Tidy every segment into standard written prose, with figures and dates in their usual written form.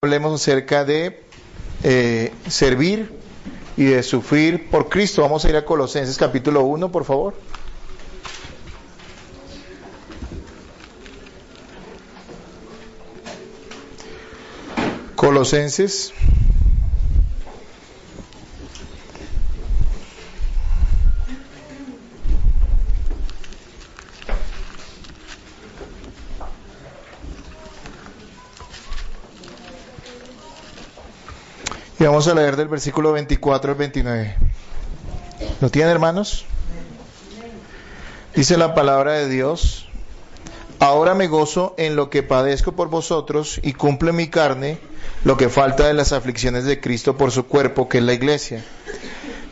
Hablemos acerca de servir y de sufrir por Cristo. Vamos a ir a Colosenses capítulo 1, por favor. Colosenses. Y vamos a leer del versículo 24 al 29. ¿Lo tienen, hermanos? Dice la palabra de Dios: Ahora me gozo en lo que padezco por vosotros y cumple en mi carne lo que falta de las aflicciones de Cristo por su cuerpo, que es la iglesia,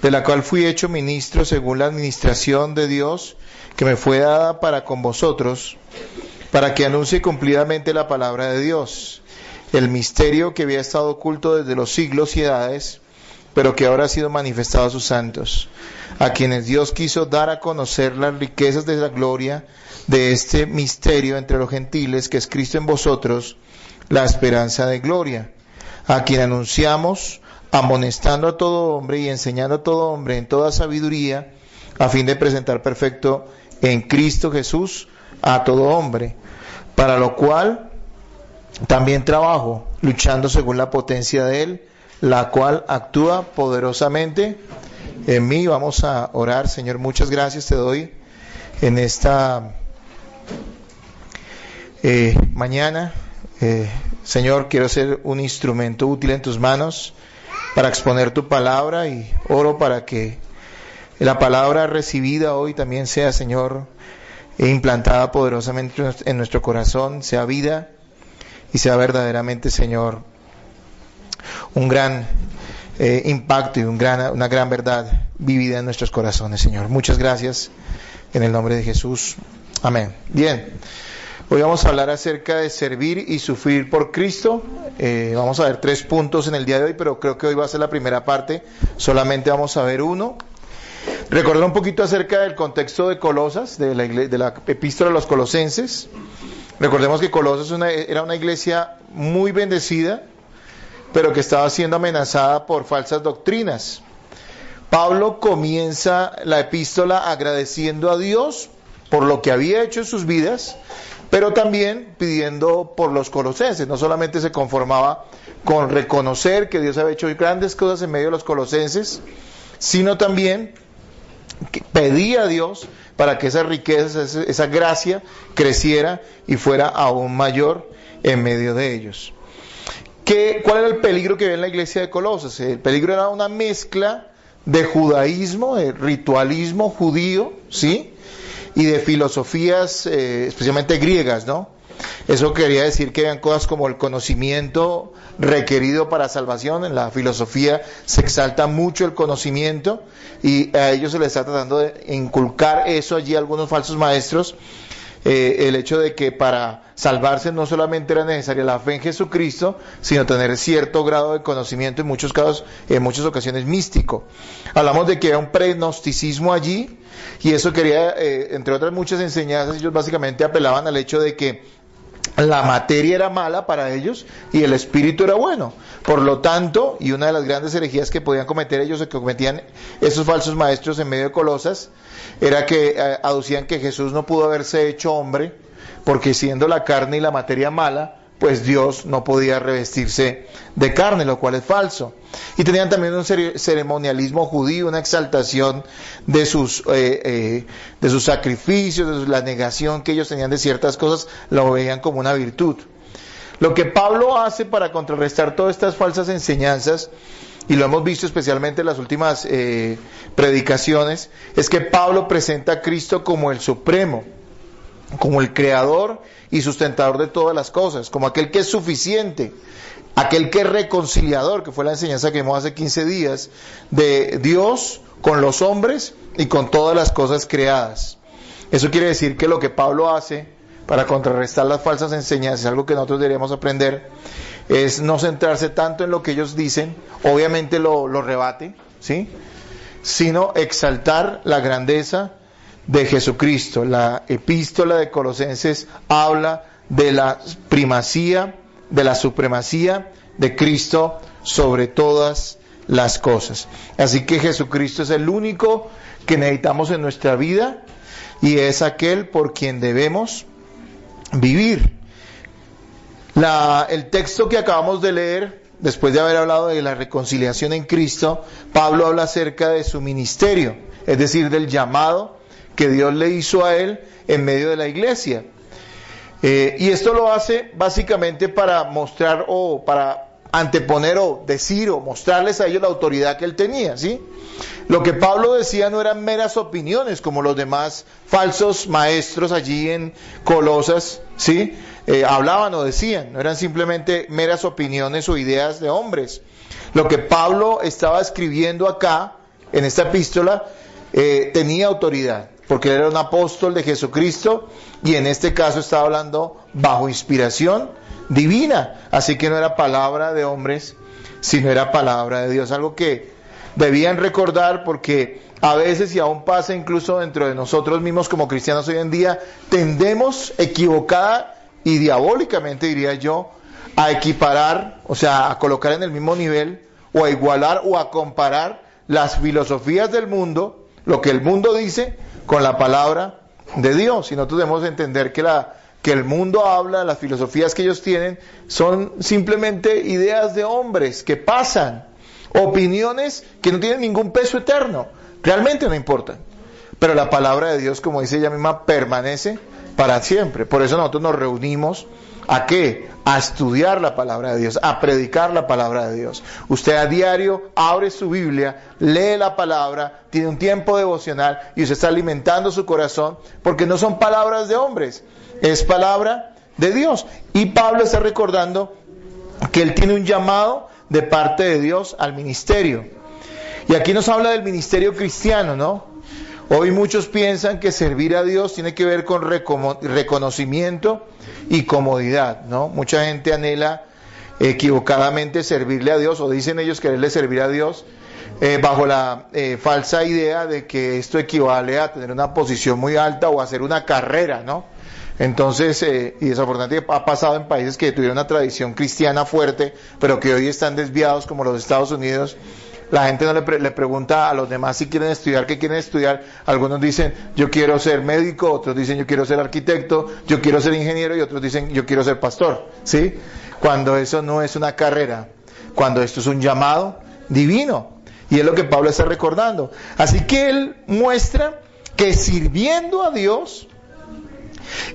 de la cual fui hecho ministro según la administración de Dios que me fue dada para con vosotros, para que anuncie cumplidamente la palabra de Dios, el misterio que había estado oculto desde los siglos y edades, pero que ahora ha sido manifestado a sus santos, a quienes Dios quiso dar a conocer las riquezas de la gloria de este misterio entre los gentiles, que es Cristo en vosotros, la esperanza de gloria, a quien anunciamos, amonestando a todo hombre y enseñando a todo hombre en toda sabiduría, a fin de presentar perfecto en Cristo Jesús a todo hombre, para lo cual también trabajo, luchando según la potencia de Él, la cual actúa poderosamente en mí. Vamos a orar. Señor, muchas gracias te doy en esta mañana. Señor, quiero ser un instrumento útil en tus manos para exponer tu palabra, y oro para que la palabra recibida hoy también sea, Señor, implantada poderosamente en nuestro corazón, sea vida y sea verdaderamente, Señor, un gran impacto y una gran verdad vivida en nuestros corazones, Señor. Muchas gracias en el nombre de Jesús. Amén. Bien, hoy vamos a hablar acerca de servir y sufrir por Cristo. Vamos a ver 3 puntos en el día de hoy, pero creo que hoy va a ser la primera parte. Solamente vamos a ver uno. Recordar un poquito acerca del contexto de Colosas, de la epístola a los Colosenses. Recordemos que Colosas era una iglesia muy bendecida, pero que estaba siendo amenazada por falsas doctrinas. Pablo comienza la epístola agradeciendo a Dios por lo que había hecho en sus vidas, pero también pidiendo por los colosenses. No solamente se conformaba con reconocer que Dios había hecho grandes cosas en medio de los colosenses, sino también pedía a Dios para que esas riquezas, esa gracia creciera y fuera aún mayor en medio de ellos. ¿Cuál era el peligro que había en la iglesia de Colosas? El peligro era una mezcla de judaísmo, de ritualismo judío, ¿sí?, y de filosofías especialmente griegas, ¿no? Eso quería decir que habían cosas como el conocimiento requerido para salvación. En la filosofía se exalta mucho el conocimiento, y a ellos se les está tratando de inculcar eso allí a algunos falsos maestros. El hecho de que para salvarse no solamente era necesaria la fe en Jesucristo, sino tener cierto grado de conocimiento, en muchos casos, en muchas ocasiones místico. Hablamos de que había un pregnosticismo allí, y eso quería, entre otras muchas enseñanzas, ellos básicamente apelaban al hecho de que la materia era mala para ellos y el espíritu era bueno. Por lo tanto, y una de las grandes herejías que podían cometer ellos, o que cometían esos falsos maestros en medio de Colosas, era que aducían que Jesús no pudo haberse hecho hombre, porque siendo la carne y la materia mala, pues Dios no podía revestirse de carne, lo cual es falso. Y tenían también un ceremonialismo judío, una exaltación de sus sacrificios, de la negación que ellos tenían de ciertas cosas, lo veían como una virtud. Lo que Pablo hace para contrarrestar todas estas falsas enseñanzas, y lo hemos visto especialmente en las últimas predicaciones, es que Pablo presenta a Cristo como el supremo, como el creador y sustentador de todas las cosas, como aquel que es suficiente, aquel que es reconciliador, que fue la enseñanza que vimos hace 15 días, de Dios con los hombres y con todas las cosas creadas. Eso quiere decir que lo que Pablo hace para contrarrestar las falsas enseñanzas, algo que nosotros deberíamos aprender, es no centrarse tanto en lo que ellos dicen, obviamente lo rebate, ¿sí?, sino exaltar la grandeza de Jesucristo. La epístola de Colosenses habla de la primacía, de la supremacía de Cristo sobre todas las cosas. Así que Jesucristo es el único que necesitamos en nuestra vida y es aquel por quien debemos vivir. El texto que acabamos de leer, después de haber hablado de la reconciliación en Cristo, Pablo habla acerca de su ministerio, es decir, del llamado que Dios le hizo a él en medio de la iglesia. Y esto lo hace básicamente para mostrar o para anteponer o decir o mostrarles a ellos la autoridad que él tenía, ¿sí? Lo que Pablo decía no eran meras opiniones como los demás falsos maestros allí en Colosas, ¿sí? Hablaban o decían, no eran simplemente meras opiniones o ideas de hombres. Lo que Pablo estaba escribiendo acá, en esta epístola, tenía autoridad, porque él era un apóstol de Jesucristo y en este caso estaba hablando bajo inspiración divina, así que no era palabra de hombres, sino era palabra de Dios, algo que debían recordar porque a veces, y aún pasa incluso dentro de nosotros mismos como cristianos hoy en día, tendemos equivocada y diabólicamente, diría yo, a equiparar, o sea, a colocar en el mismo nivel, o a igualar o a comparar las filosofías del mundo, lo que el mundo dice, con la palabra de Dios. Y nosotros debemos entender que el mundo habla, las filosofías que ellos tienen, son simplemente ideas de hombres que pasan, opiniones que no tienen ningún peso eterno, realmente no importan. Pero la palabra de Dios, como dice ella misma, permanece para siempre. Por eso nosotros nos reunimos, ¿a qué? A estudiar la palabra de Dios, a predicar la palabra de Dios. Usted a diario abre su Biblia, lee la palabra, tiene un tiempo devocional y usted está alimentando su corazón, porque no son palabras de hombres, es palabra de Dios. Y Pablo está recordando que él tiene un llamado de parte de Dios al ministerio. Y aquí nos habla del ministerio cristiano, ¿no? Hoy muchos piensan que servir a Dios tiene que ver con reconocimiento y comodidad, ¿no? Mucha gente anhela equivocadamente servirle a Dios, o dicen ellos quererle servir a Dios, bajo la falsa idea de que esto equivale a tener una posición muy alta o hacer una carrera, ¿no? Entonces, y desafortunadamente ha pasado en países que tuvieron una tradición cristiana fuerte, pero que hoy están desviados, como los Estados Unidos. La gente no le pregunta a los demás si quieren estudiar, qué quieren estudiar. Algunos dicen, yo quiero ser médico, otros dicen, yo quiero ser arquitecto, yo quiero ser ingeniero, y otros dicen, yo quiero ser pastor, ¿sí? Cuando eso no es una carrera, cuando esto es un llamado divino. Y es lo que Pablo está recordando. Así que él muestra que sirviendo a Dios,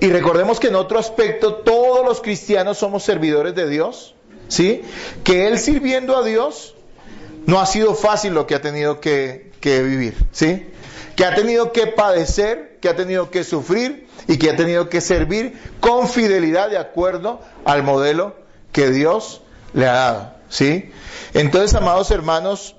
y recordemos que en otro aspecto todos los cristianos somos servidores de Dios, ¿sí? Que él sirviendo a Dios no ha sido fácil lo que ha tenido que vivir, ¿sí? Que ha tenido que padecer, que ha tenido que sufrir y que ha tenido que servir con fidelidad de acuerdo al modelo que Dios le ha dado, ¿sí? Entonces, amados hermanos,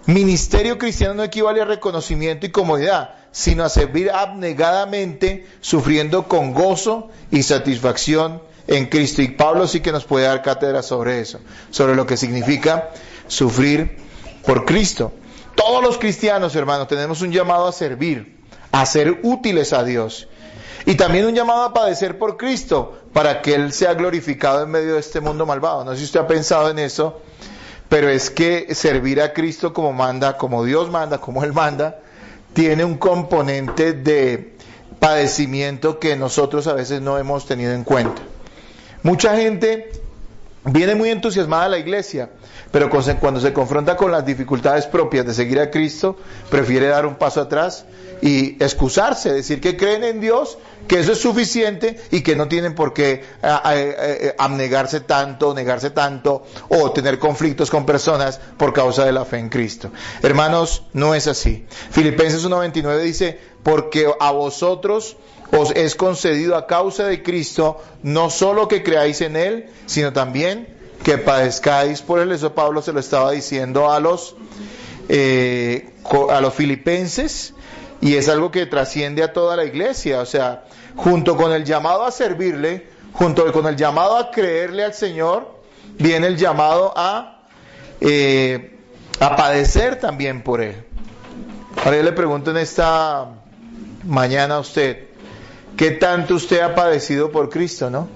ministerio cristiano no equivale a reconocimiento y comodidad, sino a servir abnegadamente, sufriendo con gozo y satisfacción en Cristo. Y Pablo sí que nos puede dar cátedra sobre eso, sobre lo que significa sufrir por Cristo. Todos los cristianos, hermanos, tenemos un llamado a servir, a ser útiles a Dios. Y también un llamado a padecer por Cristo, para que Él sea glorificado en medio de este mundo malvado. No sé si usted ha pensado en eso, pero es que servir a Cristo como manda, como Dios manda, como Él manda, tiene un componente de padecimiento que nosotros a veces no hemos tenido en cuenta. Mucha gente viene muy entusiasmada a la iglesia, pero cuando se confronta con las dificultades propias de seguir a Cristo, prefiere dar un paso atrás y excusarse, decir que creen en Dios, que eso es suficiente y que no tienen por qué abnegarse tanto, negarse tanto o tener conflictos con personas por causa de la fe en Cristo. Hermanos, no es así. Filipenses 1:29 dice, porque a vosotros os es concedido a causa de Cristo, no solo que creáis en Él, sino también que padezcáis por Él. Eso Pablo se lo estaba diciendo a los filipenses, y es algo que trasciende a toda la iglesia. O sea, junto con el llamado a servirle, junto con el llamado a creerle al Señor, viene el llamado a padecer también por Él. Ahora yo le pregunto en esta mañana a usted, ¿qué tanto usted ha padecido por Cristo, no?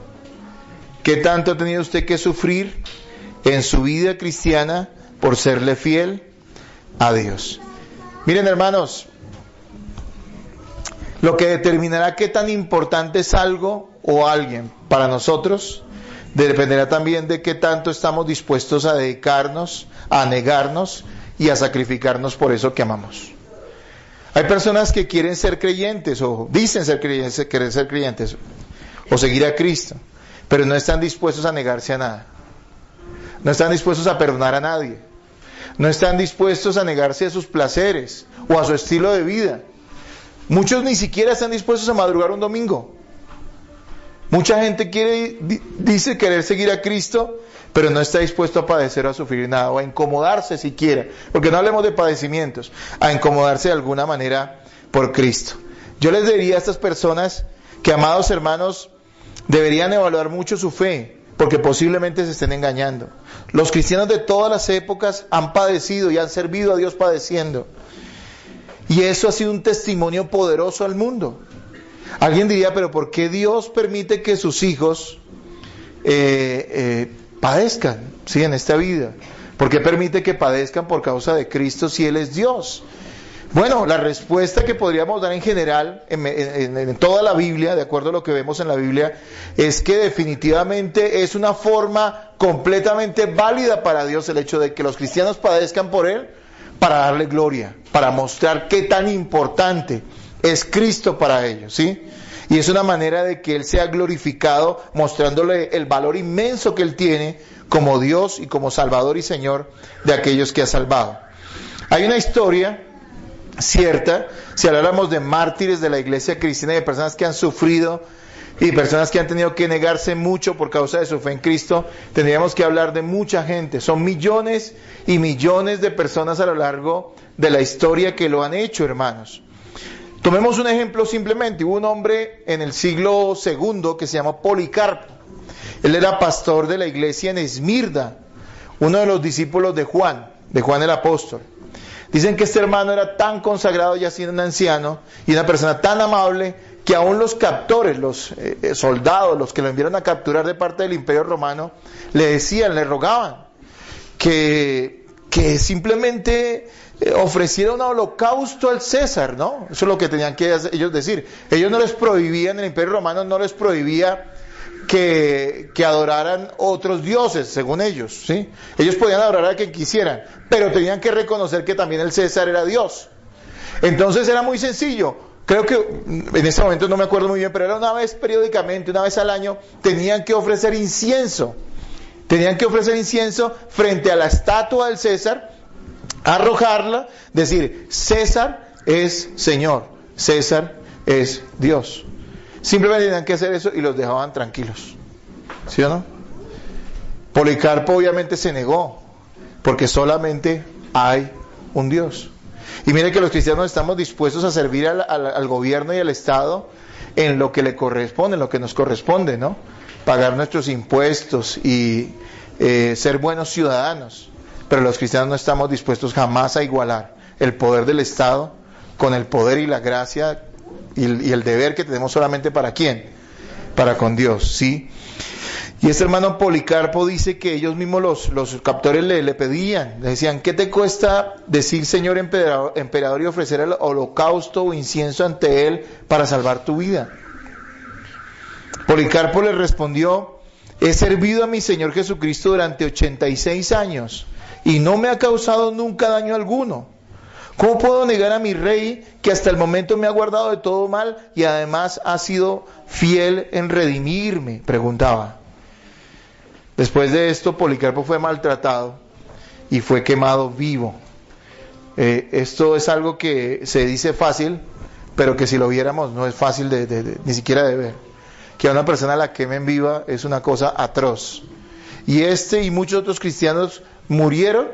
¿Qué tanto ha tenido usted que sufrir en su vida cristiana por serle fiel a Dios. Miren, hermanos, lo que determinará qué tan importante es algo o alguien para nosotros dependerá también de qué tanto estamos dispuestos a dedicarnos, a negarnos y a sacrificarnos por eso que amamos. Hay personas que quieren ser creyentes o dicen querer ser creyentes o seguir a Cristo, pero no están dispuestos a negarse a nada. No están dispuestos a perdonar a nadie. No están dispuestos a negarse a sus placeres o a su estilo de vida. Muchos ni siquiera están dispuestos a madrugar un domingo. Mucha gente dice querer seguir a Cristo, pero no está dispuesto a padecer o a sufrir nada, o a incomodarse siquiera, porque no hablemos de padecimientos, a incomodarse de alguna manera por Cristo. Yo les diría a estas personas que, amados hermanos, deberían evaluar mucho su fe, porque posiblemente se estén engañando. Los cristianos de todas las épocas han padecido y han servido a Dios padeciendo. Y eso ha sido un testimonio poderoso al mundo. Alguien diría, pero ¿por qué Dios permite que sus hijos padezcan, sí, en esta vida? ¿Por qué permite que padezcan por causa de Cristo si Él es Dios? Bueno, la respuesta que podríamos dar en general, en toda la Biblia, de acuerdo a lo que vemos en la Biblia, es que definitivamente es una forma completamente válida para Dios el hecho de que los cristianos padezcan por Él, para darle gloria, para mostrar qué tan importante es Cristo para ellos, ¿sí? Y es una manera de que Él sea glorificado, mostrándole el valor inmenso que Él tiene como Dios y como Salvador y Señor de aquellos que ha salvado. Hay una historia cierta, si habláramos de mártires de la iglesia cristiana y de personas que han sufrido y personas que han tenido que negarse mucho por causa de su fe en Cristo, tendríamos que hablar de mucha gente. Son millones y millones de personas a lo largo de la historia que lo han hecho, hermanos. Tomemos un ejemplo simplemente. Hubo un hombre en el siglo II que se llamó Policarpo. Él era pastor de la iglesia en Esmirna, uno de los discípulos de Juan el apóstol. Dicen que este hermano era tan consagrado, ya siendo un anciano, y una persona tan amable, que aún los captores, los soldados, los que lo enviaron a capturar de parte del Imperio Romano, le decían, le rogaban, que simplemente ofreciera un holocausto al César, ¿no? Eso es lo que tenían que ellos decir. Ellos no les prohibían, el Imperio Romano no les prohibía que adoraran otros dioses, según ellos, ¿sí? Ellos podían adorar a quien quisieran, pero tenían que reconocer que también el César era Dios. Entonces era muy sencillo. Creo que en ese momento no me acuerdo muy bien, pero era una vez periódicamente, una vez al año, tenían que ofrecer incienso. Tenían que ofrecer incienso frente a la estatua del César, arrojarla, decir, César es Señor, César es Dios. Simplemente tenían que hacer eso y los dejaban tranquilos. ¿Sí o no? Policarpo obviamente se negó, porque solamente hay un Dios. Y mire que los cristianos estamos dispuestos a servir al gobierno y al Estado en lo que le corresponde, en lo que nos corresponde, ¿no? Pagar nuestros impuestos y ser buenos ciudadanos. Pero los cristianos no estamos dispuestos jamás a igualar el poder del Estado con el poder y la gracia y el deber que tenemos solamente ¿para quién? Para con Dios, ¿sí? Y este hermano Policarpo dice que ellos mismos los captores le pedían, le decían, ¿qué te cuesta decir Señor emperador y ofrecer el holocausto o incienso ante Él para salvar tu vida? Policarpo le respondió, he servido a mi Señor Jesucristo durante 86 años y no me ha causado nunca daño alguno. ¿Cómo puedo negar a mi rey que hasta el momento me ha guardado de todo mal y además ha sido fiel en redimirme? Preguntaba. Después de esto, Policarpo fue maltratado y fue quemado vivo. Esto es algo que se dice fácil, pero que si lo viéramos no es fácil ni siquiera de ver. Que a una persona la quemen viva es una cosa atroz. Y y muchos otros cristianos murieron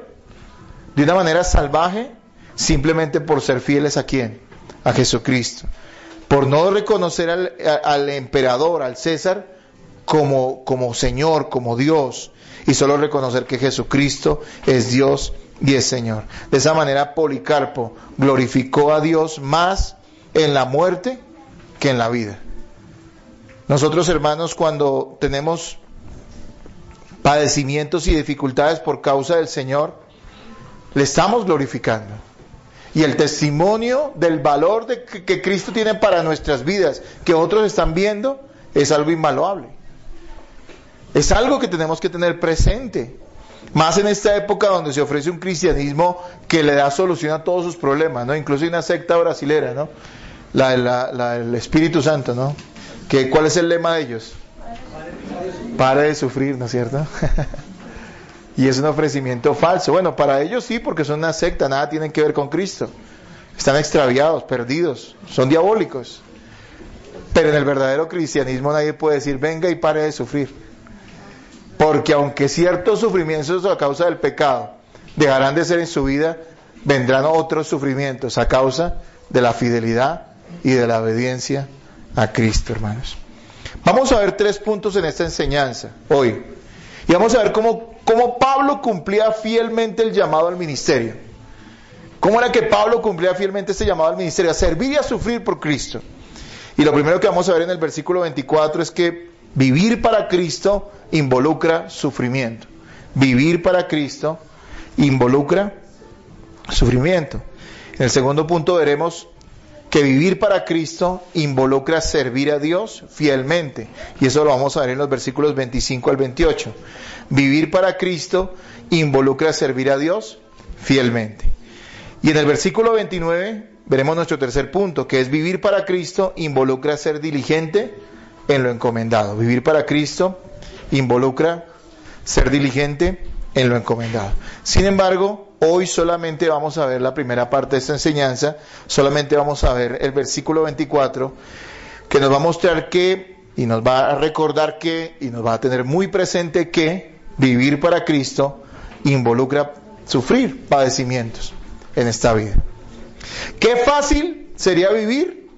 de una manera salvaje, simplemente por ser fieles ¿a quién? A Jesucristo. Por no reconocer al emperador, al César, como Señor, como Dios, y solo reconocer que Jesucristo es Dios y es Señor. De esa manera Policarpo glorificó a Dios más en la muerte que en la vida. Nosotros, hermanos, cuando tenemos padecimientos y dificultades por causa del Señor, le estamos glorificando. Y el testimonio del valor que Cristo tiene para nuestras vidas, que otros están viendo, es algo invaluable. Es algo que tenemos que tener presente. Más en esta época donde se ofrece un cristianismo que le da solución a todos sus problemas, ¿no? Incluso hay una secta brasilera, ¿no? El Espíritu Santo, ¿no? ¿Cuál es el lema de ellos? Pare de sufrir, ¿no es cierto? Y es un ofrecimiento falso. Bueno, para ellos sí, porque son una secta, nada tienen que ver con Cristo. Están extraviados, perdidos, son diabólicos. Pero en el verdadero cristianismo nadie puede decir, venga y pare de sufrir. Porque aunque ciertos sufrimientos a causa del pecado dejarán de ser en su vida, vendrán otros sufrimientos a causa de la fidelidad y de la obediencia a Cristo, hermanos. Vamos a ver 3 puntos en esta enseñanza hoy. Y vamos a ver cómo Pablo cumplía fielmente el llamado al ministerio. ¿Cómo era que Pablo cumplía fielmente este llamado al ministerio? A servir y a sufrir por Cristo. Y lo primero que vamos a ver en el versículo 24 es que vivir para Cristo involucra sufrimiento. Vivir para Cristo involucra sufrimiento. En el segundo punto veremos que vivir para Cristo involucra servir a Dios fielmente. Y eso lo vamos a ver en los versículos 25 al 28. Vivir para Cristo involucra servir a Dios fielmente. Y en el versículo 29 veremos nuestro tercer punto, que es vivir para Cristo involucra ser diligente en lo encomendado. Vivir para Cristo involucra ser diligente en lo encomendado. Sin embargo, hoy solamente vamos a ver la primera parte de esta enseñanza, solamente vamos a ver el versículo 24, que nos va a mostrar que, y nos va a recordar que, y nos va a tener muy presente que vivir para Cristo involucra sufrir padecimientos en esta vida. Qué fácil sería vivir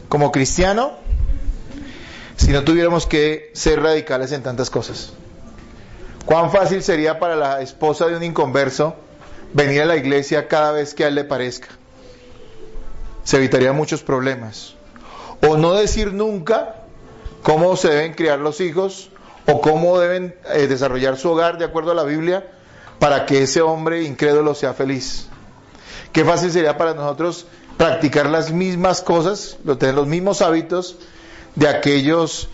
como cristiano si no tuviéramos que ser radicales en tantas cosas. Cuán fácil sería para la esposa de un inconverso venir a la iglesia cada vez que a él le parezca. Se evitarían muchos problemas. O no decir nunca cómo se deben criar los hijos o cómo deben desarrollar su hogar de acuerdo a la Biblia para que ese hombre incrédulo sea feliz. Qué fácil sería para nosotros practicar las mismas cosas, tener los mismos hábitos de aquellos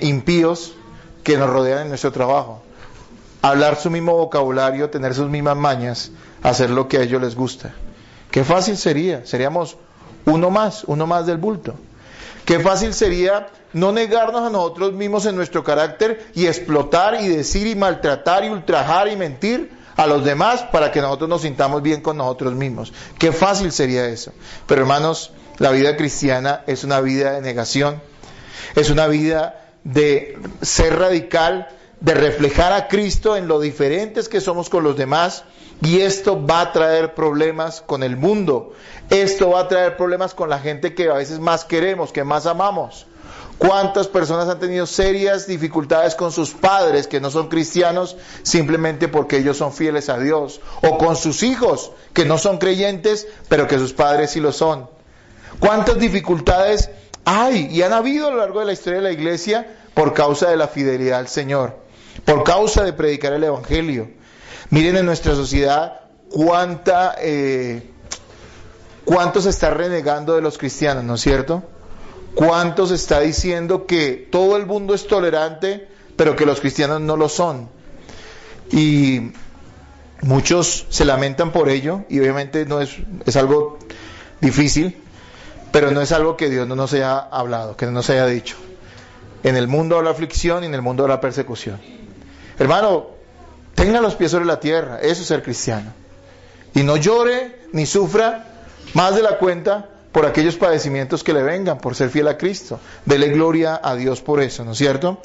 impíos que nos rodean en nuestro trabajo. Hablar su mismo vocabulario, tener sus mismas mañas, hacer lo que a ellos les gusta. Qué fácil sería, seríamos uno más del bulto. Qué fácil sería no negarnos a nosotros mismos en nuestro carácter y explotar y decir y maltratar y ultrajar y mentir a los demás para que nosotros nos sintamos bien con nosotros mismos. Qué fácil sería eso. Pero hermanos, la vida cristiana es una vida de negación, es una vida de ser radical, de reflejar a Cristo en lo diferentes que somos con los demás, y esto va a traer problemas con el mundo, esto va a traer problemas con la gente que a veces más queremos, que más amamos. ¿Cuántas personas han tenido serias dificultades con sus padres que no son cristianos simplemente porque ellos son fieles a Dios? O con sus hijos que no son creyentes pero que sus padres sí lo son. ¿Cuántas dificultades hay y han habido a lo largo de la historia de la iglesia por causa de la fidelidad al Señor? Por causa de predicar el Evangelio. Miren en nuestra sociedad cuánto se está renegando de los cristianos, ¿no es cierto? Cuánto se está diciendo que todo el mundo es tolerante, pero que los cristianos no lo son. Y muchos se lamentan por ello, y obviamente es algo difícil, pero no es algo que Dios no nos haya hablado, que no nos haya dicho. En el mundo habrá aflicción y en el mundo habrá persecución. Hermano, tenga los pies sobre la tierra, eso es ser cristiano. Y no llore ni sufra más de la cuenta por aquellos padecimientos que le vengan, por ser fiel a Cristo. Dele gloria a Dios por eso, ¿no es cierto?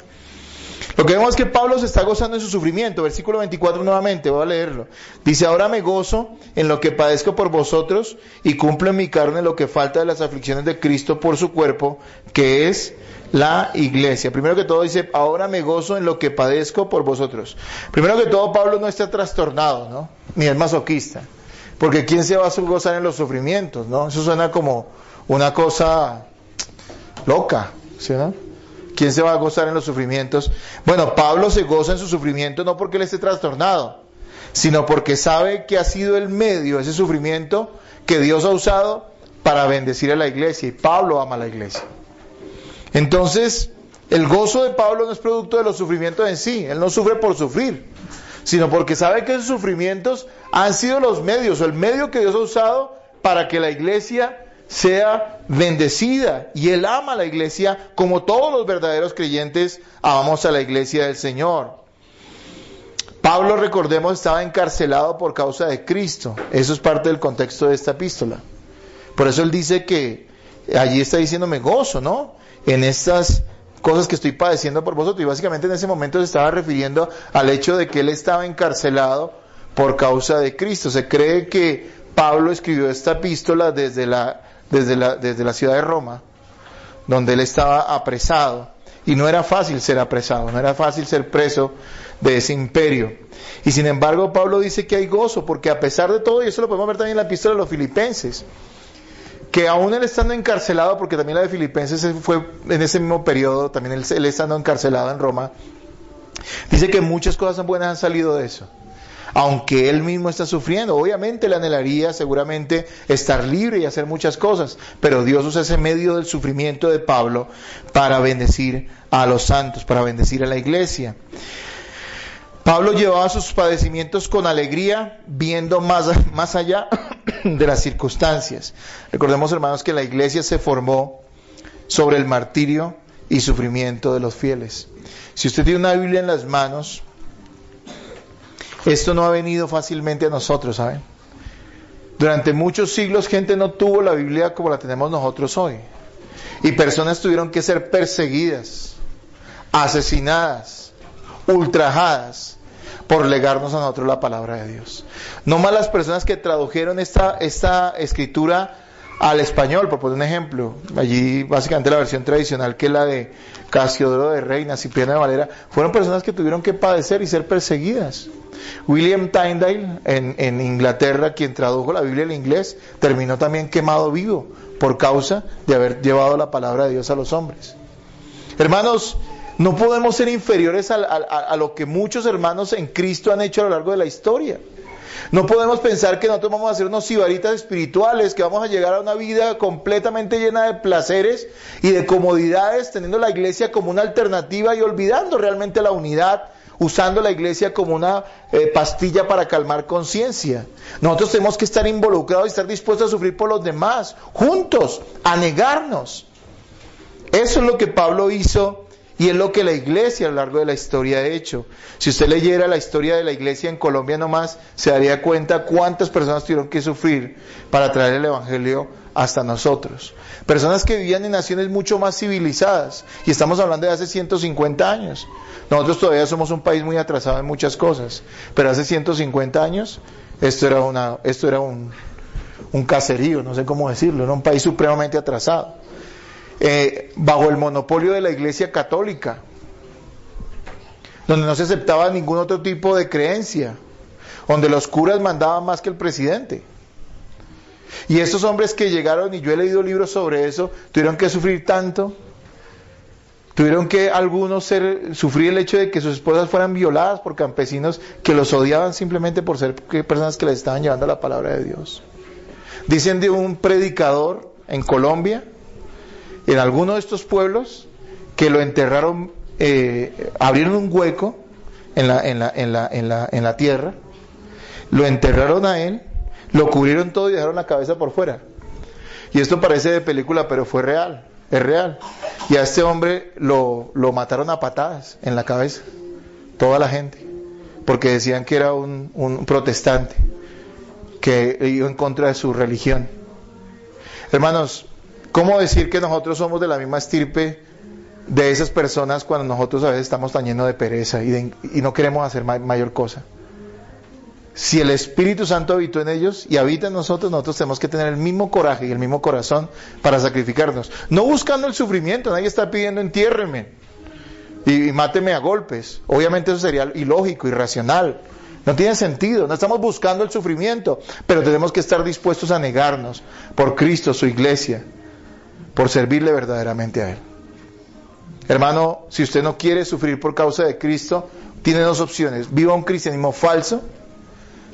Lo que vemos es que Pablo se está gozando en su sufrimiento. Versículo 24 nuevamente, voy a leerlo. Dice, ahora me gozo en lo que padezco por vosotros y cumplo en mi carne lo que falta de las aflicciones de Cristo por su cuerpo, que es la iglesia. Primero que todo dice, ahora me gozo en lo que padezco por vosotros. Primero que todo, Pablo no está trastornado, ¿no? Ni es masoquista. Porque ¿quién se va a gozar en los sufrimientos, no? Eso suena como una cosa loca, ¿sí, no? ¿Quién se va a gozar en los sufrimientos? Bueno, Pablo se goza en su sufrimiento no porque él esté trastornado, sino porque sabe que ha sido el medio, ese sufrimiento, que Dios ha usado para bendecir a la iglesia. Y Pablo ama a la iglesia. Entonces, el gozo de Pablo no es producto de los sufrimientos en sí. Él no sufre por sufrir, sino porque sabe que esos sufrimientos han sido los medios, o el medio que Dios ha usado para que la iglesia sea bendecida. Y él ama a la iglesia como todos los verdaderos creyentes amamos a la iglesia del Señor. Pablo, recordemos, estaba encarcelado por causa de Cristo. Eso es parte del contexto de esta epístola. Por eso él dice que allí está diciendo me gozo, ¿no? En estas cosas que estoy padeciendo por vosotros. Y básicamente en ese momento se estaba refiriendo al hecho de que él estaba encarcelado por causa de Cristo. Se cree que Pablo escribió esta epístola desde la ciudad de Roma, donde él estaba apresado. Y no era fácil ser apresado, no era fácil ser preso de ese imperio. Y sin embargo Pablo dice que hay gozo, porque a pesar de todo, y eso lo podemos ver también en la epístola de los Filipenses, que aún él estando encarcelado, porque también la de Filipenses fue en ese mismo periodo, también él estando encarcelado en Roma, dice que muchas cosas buenas han salido de eso. Aunque él mismo está sufriendo, obviamente le anhelaría seguramente estar libre y hacer muchas cosas, pero Dios usa ese medio del sufrimiento de Pablo para bendecir a los santos, para bendecir a la iglesia. Pablo llevaba sus padecimientos con alegría, viendo más allá de las circunstancias. Recordemos, hermanos, que la iglesia se formó sobre el martirio y sufrimiento de los fieles. Si usted tiene una Biblia en las manos, esto no ha venido fácilmente a nosotros, ¿saben? Durante muchos siglos gente no tuvo la Biblia como la tenemos nosotros hoy. Y personas tuvieron que ser perseguidas, asesinadas, ultrajadas por legarnos a nosotros la palabra de Dios. No más las personas que tradujeron esta escritura al español, por poner un ejemplo, allí básicamente la versión tradicional, que es la de Casiodoro de Reina, Cipriano de Valera, fueron personas que tuvieron que padecer y ser perseguidas. William Tyndale en Inglaterra, quien tradujo la Biblia al inglés, terminó también quemado vivo por causa de haber llevado la palabra de Dios a los hombres. Hermanos, no podemos ser inferiores a lo que muchos hermanos en Cristo han hecho a lo largo de la historia. No podemos pensar que nosotros vamos a ser unos sibaritas espirituales, que vamos a llegar a una vida completamente llena de placeres y de comodidades, teniendo la iglesia como una alternativa y olvidando realmente la unidad, usando la iglesia como una pastilla para calmar conciencia. Nosotros tenemos que estar involucrados y estar dispuestos a sufrir por los demás, juntos, a negarnos. Eso es lo que Pablo hizo. Y es lo que la iglesia a lo largo de la historia ha hecho. Si usted leyera la historia de la iglesia en Colombia nomás, se daría cuenta cuántas personas tuvieron que sufrir para traer el evangelio hasta nosotros. Personas que vivían en naciones mucho más civilizadas. Y estamos hablando de hace 150 años. Nosotros todavía somos un país muy atrasado en muchas cosas. Pero hace 150 años, esto era un caserío, no sé cómo decirlo, era un país supremamente atrasado. Bajo el monopolio de la Iglesia Católica, donde no se aceptaba ningún otro tipo de creencia, donde los curas mandaban más que el presidente. Y estos hombres que llegaron, y yo he leído libros sobre eso, tuvieron que sufrir tanto, tuvieron que algunos sufrir el hecho de que sus esposas fueran violadas por campesinos que los odiaban simplemente por ser personas que les estaban llevando la palabra de Dios. Dicen de un predicador en Colombia, en alguno de estos pueblos, que lo enterraron, abrieron un hueco en la tierra, lo enterraron a él, lo cubrieron todo y dejaron la cabeza por fuera. Y esto parece de película, pero fue real, es real. Y a este hombre lo mataron a patadas en la cabeza, toda la gente, porque decían que era un protestante, que iba en contra de su religión. Hermanos, ¿cómo decir que nosotros somos de la misma estirpe de esas personas cuando nosotros a veces estamos tan llenos de pereza y no queremos hacer mayor cosa? Si el Espíritu Santo habitó en ellos y habita en nosotros, nosotros tenemos que tener el mismo coraje y el mismo corazón para sacrificarnos. No buscando el sufrimiento, nadie está pidiendo entiérreme y máteme a golpes. Obviamente eso sería ilógico, irracional. No tiene sentido, no estamos buscando el sufrimiento, pero tenemos que estar dispuestos a negarnos por Cristo, su iglesia, por servirle verdaderamente a Él. Hermano, si usted no quiere sufrir por causa de Cristo, tiene dos opciones: viva un cristianismo falso,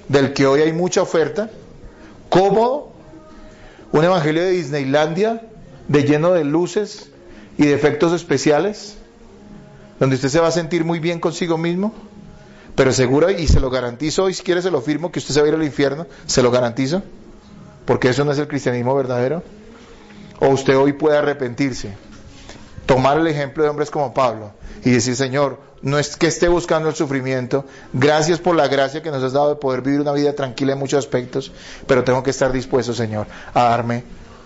del que hoy hay mucha oferta, cómodo, un evangelio de Disneylandia, de lleno de luces y de efectos especiales, donde usted se va a sentir muy bien consigo mismo, pero seguro, y se lo garantizo, y si quiere se lo firmo, que usted se va a ir al infierno, se lo garantizo, porque eso no es el cristianismo verdadero. O usted hoy puede arrepentirse, tomar el ejemplo de hombres como Pablo y decir: Señor, no es que esté buscando el sufrimiento, gracias por la gracia que nos has dado de poder vivir una vida tranquila en muchos aspectos, pero tengo que estar dispuesto, Señor, a darme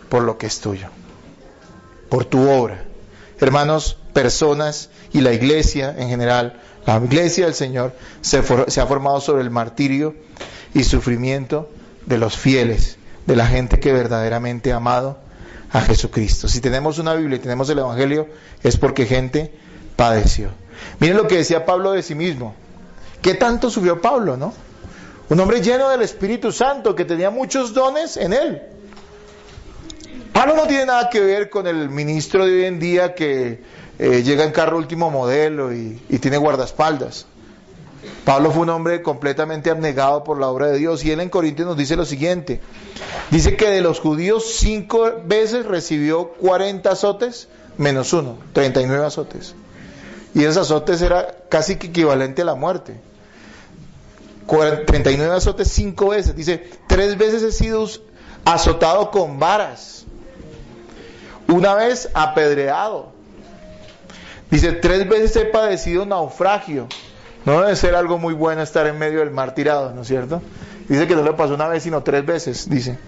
por lo que es tuyo, por tu obra. Hermanos, personas y la iglesia en general, la iglesia del Señor se ha formado sobre el martirio y sufrimiento de los fieles, de la gente que verdaderamente ha amado a Jesucristo. Si tenemos una Biblia y tenemos el Evangelio, es porque gente padeció. Miren lo que decía Pablo de sí mismo. ¿Qué tanto sufrió Pablo, no? Un hombre lleno del Espíritu Santo, que tenía muchos dones en él. Pablo no tiene nada que ver con el ministro de hoy en día que llega en carro último modelo y tiene guardaespaldas. Pablo fue un hombre completamente abnegado por la obra de Dios, y él en Corintios nos dice lo siguiente: dice que de los judíos 5 veces recibió 40 azotes menos 1, 39 azotes, y esos azotes era casi que equivalente a la muerte. 39 azotes 5 veces, dice: 3 veces he sido azotado con varas, una vez apedreado, dice: 3 veces he padecido naufragio. No debe ser algo muy bueno estar en medio del mar tirado, ¿no es cierto? Dice que no le pasó una vez, sino 3 veces, dice.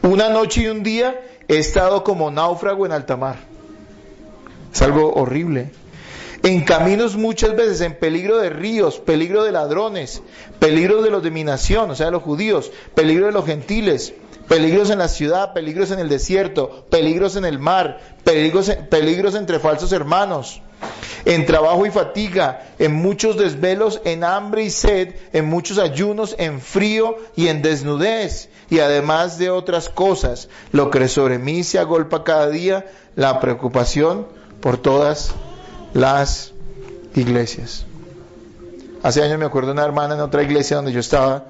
Una noche y un día he estado como náufrago en alta mar. Es algo horrible. En caminos muchas veces, en peligro de ríos, peligro de ladrones, peligro de los de mi nación, o sea, de los judíos, peligro de los gentiles, peligros en la ciudad, peligros en el desierto, peligros en el mar, peligros entre falsos hermanos, en trabajo y fatiga, en muchos desvelos, en hambre y sed, en muchos ayunos, en frío y en desnudez, y además de otras cosas, lo que sobre mí se agolpa cada día, la preocupación por todas las iglesias. Hace años me acuerdo de una hermana en otra iglesia donde yo estaba,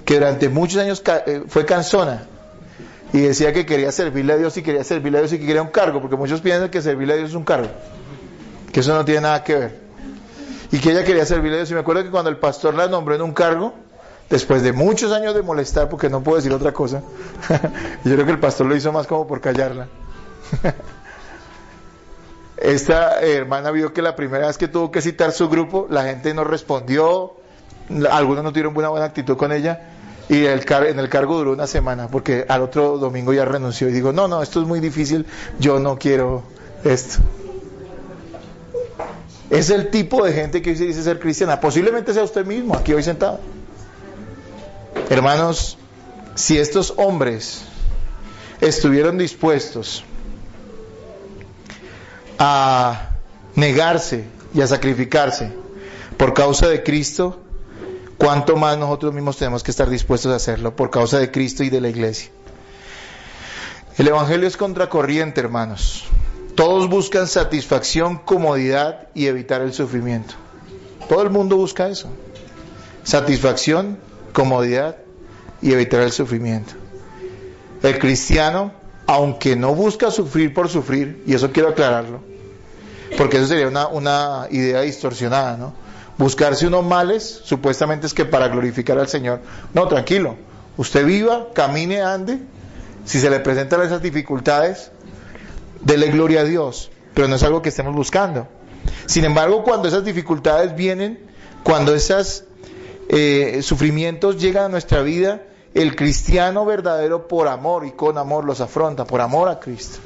que durante muchos años fue cansona, y decía que quería servirle a Dios y quería servirle a Dios y que quería un cargo, porque muchos piensan que servirle a Dios es un cargo, que eso no tiene nada que ver, y que ella quería servirle a Dios. Y me acuerdo que cuando el pastor la nombró en un cargo, después de muchos años de molestar, porque no puedo decir otra cosa, yo creo que el pastor lo hizo más como por callarla. Esta hermana vio que la primera vez que tuvo que citar su grupo, la gente no respondió, algunos no tuvieron una buena actitud con ella, y en el cargo duró una semana, porque al otro domingo ya renunció y dijo: no, esto es muy difícil, yo no quiero esto. Es el tipo de gente que hoy se dice ser cristiana. Posiblemente sea usted mismo, aquí hoy sentado. Hermanos, si estos hombres estuvieron dispuestos a negarse y a sacrificarse por causa de Cristo, ¿cuánto más nosotros mismos tenemos que estar dispuestos a hacerlo por causa de Cristo y de la iglesia? El Evangelio es contracorriente, hermanos. Todos buscan satisfacción, comodidad y evitar el sufrimiento. Todo el mundo busca eso: satisfacción, comodidad y evitar el sufrimiento. El cristiano, aunque no busca sufrir por sufrir, y eso quiero aclararlo, porque eso sería una idea distorsionada, ¿no? Buscarse unos males, supuestamente es que para glorificar al Señor. No, tranquilo, usted viva, camine, ande, si se le presentan esas dificultades, dele gloria a Dios, pero no es algo que estemos buscando. Sin embargo, cuando esas dificultades vienen, cuando esos sufrimientos llegan a nuestra vida, el cristiano verdadero, por amor y con amor, los afronta, por amor a Cristo.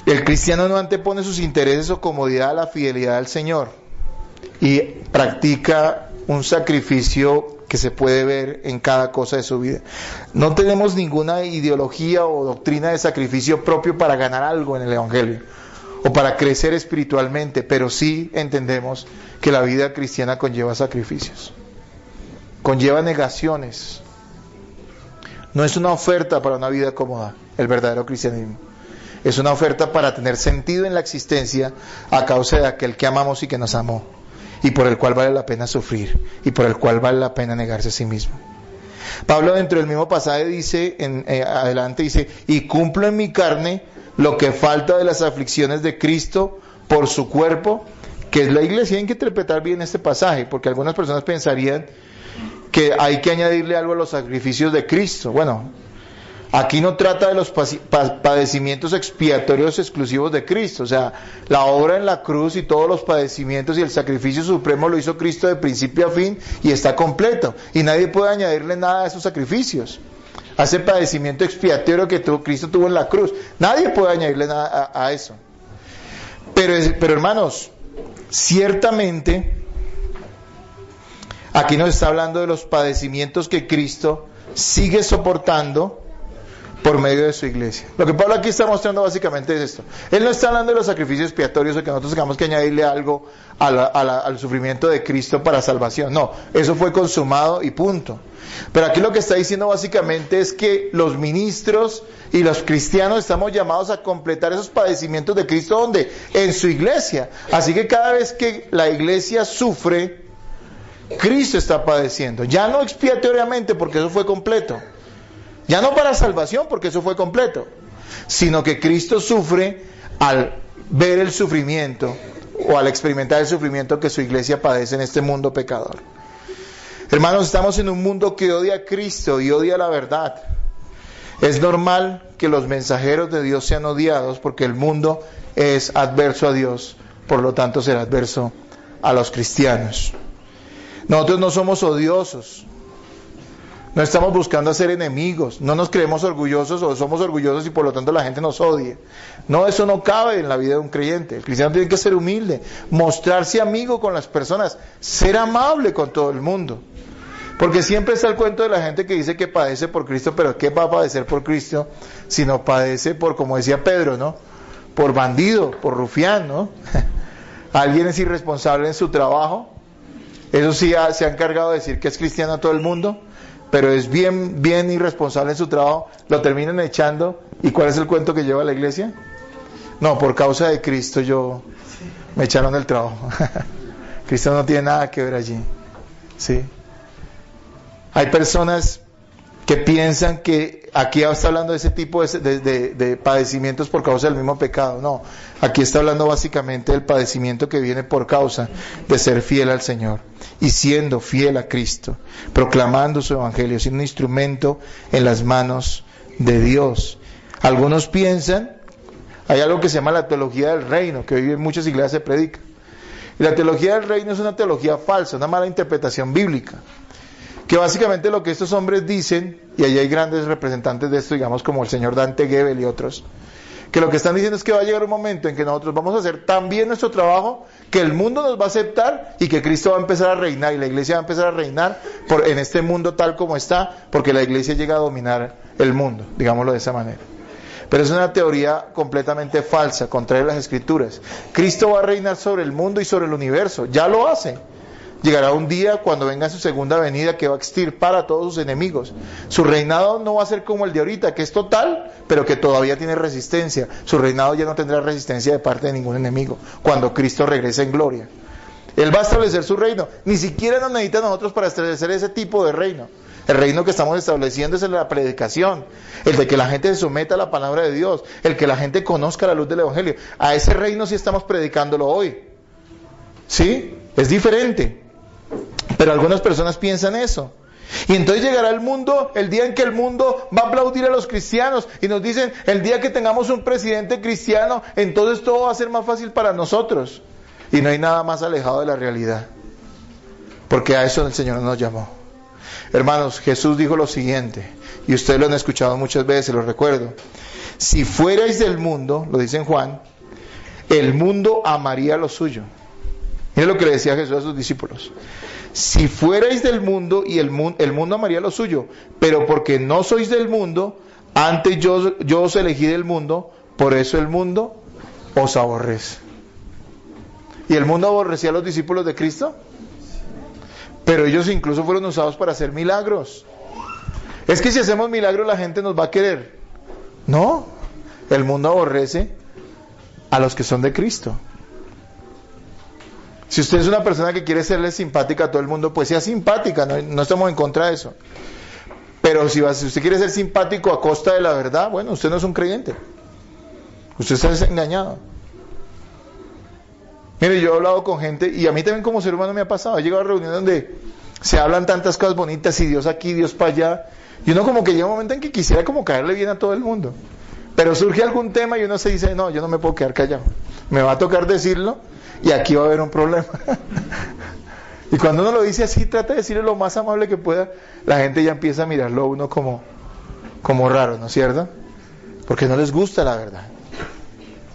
El cristiano no antepone sus intereses o comodidad a la fidelidad al Señor, y practica un sacrificio que se puede ver en cada cosa de su vida. No tenemos ninguna ideología o doctrina de sacrificio propio para ganar algo en el Evangelio o para crecer espiritualmente, pero sí entendemos que la vida cristiana conlleva sacrificios, conlleva negaciones. No es una oferta para una vida cómoda el verdadero cristianismo. es una oferta para tener sentido en la existencia a causa de aquel que amamos y que nos amó, y por el cual vale la pena sufrir, y por el cual vale la pena negarse a sí mismo. Pablo dentro del mismo pasaje dice, adelante dice, y cumplo en mi carne lo que falta de las aflicciones de Cristo por su cuerpo, que es la iglesia. Hay que interpretar bien este pasaje, porque algunas personas pensarían que hay que añadirle algo a los sacrificios de Cristo. Bueno, aquí no trata de los padecimientos expiatorios exclusivos de Cristo, o sea, la obra en la cruz y todos los padecimientos y el sacrificio supremo lo hizo Cristo de principio a fin y está completo, y nadie puede añadirle nada a esos sacrificios, a ese padecimiento expiatorio que Cristo tuvo en la cruz. Nadie puede añadirle nada a eso. Pero hermanos, ciertamente aquí nos está hablando de los padecimientos que Cristo sigue soportando por medio de su iglesia. Lo que Pablo aquí está mostrando básicamente es esto. Él no está hablando de los sacrificios expiatorios o que nosotros tengamos que añadirle algo al sufrimiento de Cristo para salvación. No, eso fue consumado y punto. Pero aquí lo que está diciendo básicamente es que los ministros y los cristianos estamos llamados a completar esos padecimientos de Cristo, ¿dónde? En su iglesia. Así que cada vez que la iglesia sufre, Cristo está padeciendo. Ya no expiatoriamente, porque eso fue completo. Ya no para salvación, porque eso fue completo. Sino que Cristo sufre al ver el sufrimiento o al experimentar el sufrimiento que su iglesia padece en este mundo pecador. Hermanos, estamos en un mundo que odia a Cristo y odia la verdad. Es normal que los mensajeros de Dios sean odiados porque el mundo es adverso a Dios, por lo tanto será adverso a los cristianos. Nosotros no somos odiosos, no estamos buscando hacer enemigos, no nos creemos orgullosos o somos orgullosos y por lo tanto la gente nos odie. No, eso no cabe en la vida de un creyente. El cristiano tiene que ser humilde, mostrarse amigo con las personas, ser amable con todo el mundo. Porque siempre está el cuento de la gente que dice que padece por Cristo, pero ¿qué va a padecer por Cristo si no padece por, como decía Pedro, ¿no? Por bandido, por rufián, ¿no? Alguien es irresponsable en su trabajo. Eso sí se ha encargado de decir que es cristiano a todo el mundo, pero es bien irresponsable en su trabajo, lo terminan echando. ¿Y cuál es el cuento que lleva a la iglesia? No, por causa de Cristo me echaron del trabajo. Cristo no tiene nada que ver allí. ¿Sí? Hay personas que piensan que aquí está hablando de ese tipo de padecimientos por causa del mismo pecado. No, aquí está hablando básicamente del padecimiento que viene por causa de ser fiel al Señor y siendo fiel a Cristo, proclamando su evangelio, siendo un instrumento en las manos de Dios. Algunos piensan, hay algo que se llama la teología del reino, que hoy en muchas iglesias se predica. Y la teología del reino es una teología falsa, una mala interpretación bíblica. Que básicamente lo que estos hombres dicen, y allí hay grandes representantes de esto, digamos como el señor Dante Gebel y otros, que lo que están diciendo es que va a llegar un momento en que nosotros vamos a hacer tan bien nuestro trabajo que el mundo nos va a aceptar y que Cristo va a empezar a reinar y la iglesia va a empezar a reinar en este mundo tal como está, porque la iglesia llega a dominar el mundo, digámoslo de esa manera. Pero es una teoría completamente falsa, contraria a las Escrituras. Cristo va a reinar sobre el mundo y sobre el universo, ya lo hace. Llegará un día cuando venga su segunda venida que va a extirpar a todos sus enemigos. Su reinado no va a ser como el de ahorita, que es total, pero que todavía tiene resistencia. Su reinado ya no tendrá resistencia de parte de ningún enemigo, cuando Cristo regrese en gloria. Él va a establecer su reino. Ni siquiera nos necesita a nosotros para establecer ese tipo de reino. El reino que estamos estableciendo es el de la predicación, el de que la gente se someta a la palabra de Dios, el que la gente conozca la luz del Evangelio. A ese reino sí estamos predicándolo hoy. ¿Sí? Es diferente. Pero algunas personas piensan eso. Y entonces llegará el mundo, el día en que el mundo va a aplaudir a los cristianos y nos dicen, el día que tengamos un presidente cristiano, entonces todo va a ser más fácil para nosotros. Y no hay nada más alejado de la realidad, porque a eso el Señor nos llamó. Hermanos, Jesús dijo lo siguiente, y ustedes lo han escuchado muchas veces, lo recuerdo: si fuerais del mundo, lo dice en Juan, el mundo amaría lo suyo. Mire lo que le decía Jesús a sus discípulos: si fuerais del mundo, y el mundo amaría lo suyo, pero porque no sois del mundo, antes yo os elegí del mundo, por eso el mundo os aborrece. ¿Y el mundo aborrecía a los discípulos de Cristo? Pero ellos incluso fueron usados para hacer milagros. Es que si hacemos milagros la gente nos va a querer. No, El mundo aborrece a los que son de Cristo. Si usted es una persona que quiere serle simpática a todo el mundo, pues sea simpática, no estamos en contra de eso. Pero si usted quiere ser simpático a costa de la verdad, bueno, usted no es un creyente. Usted está desengañado. Mire, yo he hablado con gente, y a mí también como ser humano me ha pasado. He llegado a reuniones donde se hablan tantas cosas bonitas, y Dios aquí, Dios para allá. Y uno como que llega un momento en que quisiera como caerle bien a todo el mundo. Pero surge algún tema y uno se dice, no, yo no me puedo quedar callado. Me va a tocar decirlo, y aquí va a haber un problema. Y cuando uno lo dice así, trata de decirle lo más amable que pueda, la gente ya empieza a mirarlo a uno como raro, ¿no es cierto? Porque no les gusta la verdad.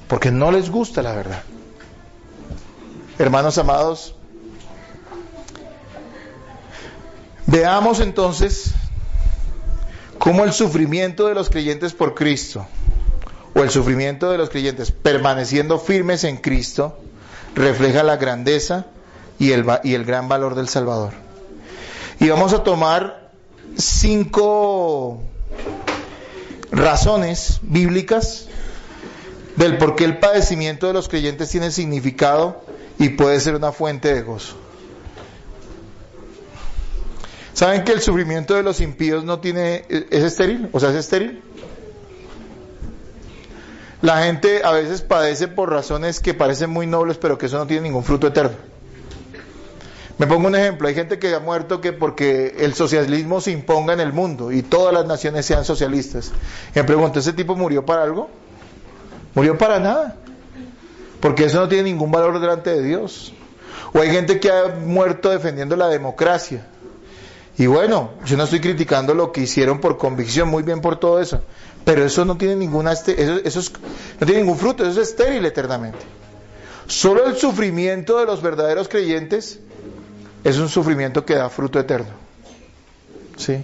Porque no les gusta la verdad. Hermanos amados, veamos entonces cómo el sufrimiento de los creyentes por Cristo, o el sufrimiento de los creyentes permaneciendo firmes en Cristo, refleja la grandeza y el gran valor del Salvador. Y vamos a tomar 5 razones bíblicas del por qué el padecimiento de los creyentes tiene significado y puede ser una fuente de gozo. ¿Saben que el sufrimiento de los impíos es estéril? O sea, es estéril. La gente a veces padece por razones que parecen muy nobles, pero que eso no tiene ningún fruto eterno. Me pongo un ejemplo, hay gente que ha muerto que porque el socialismo se imponga en el mundo y todas las naciones sean socialistas. Y me pregunto, ¿ese tipo murió para algo? Murió para nada, porque eso no tiene ningún valor delante de Dios. O hay gente que ha muerto defendiendo la democracia. Y bueno, yo no estoy criticando lo que hicieron por convicción, muy bien por todo eso, pero eso no tiene no tiene ningún fruto, eso es estéril eternamente. Solo el sufrimiento de los verdaderos creyentes es un sufrimiento que da fruto eterno. ¿Sí?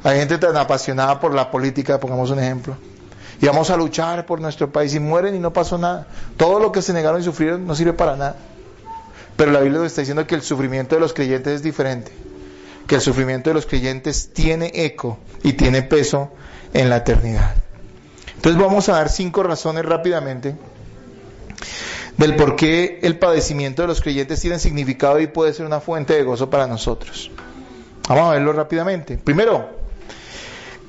Hay gente tan apasionada por la política, pongamos un ejemplo, y vamos a luchar por nuestro país y mueren y no pasó nada. Todo lo que se negaron y sufrieron no sirve para nada. Pero la Biblia nos está diciendo que el sufrimiento de los creyentes es diferente, que el sufrimiento de los creyentes tiene eco y tiene peso en la eternidad. Entonces vamos a dar 5 razones rápidamente del por qué el padecimiento de los creyentes tiene significado y puede ser una fuente de gozo para nosotros. Vamos a verlo rápidamente. Primero,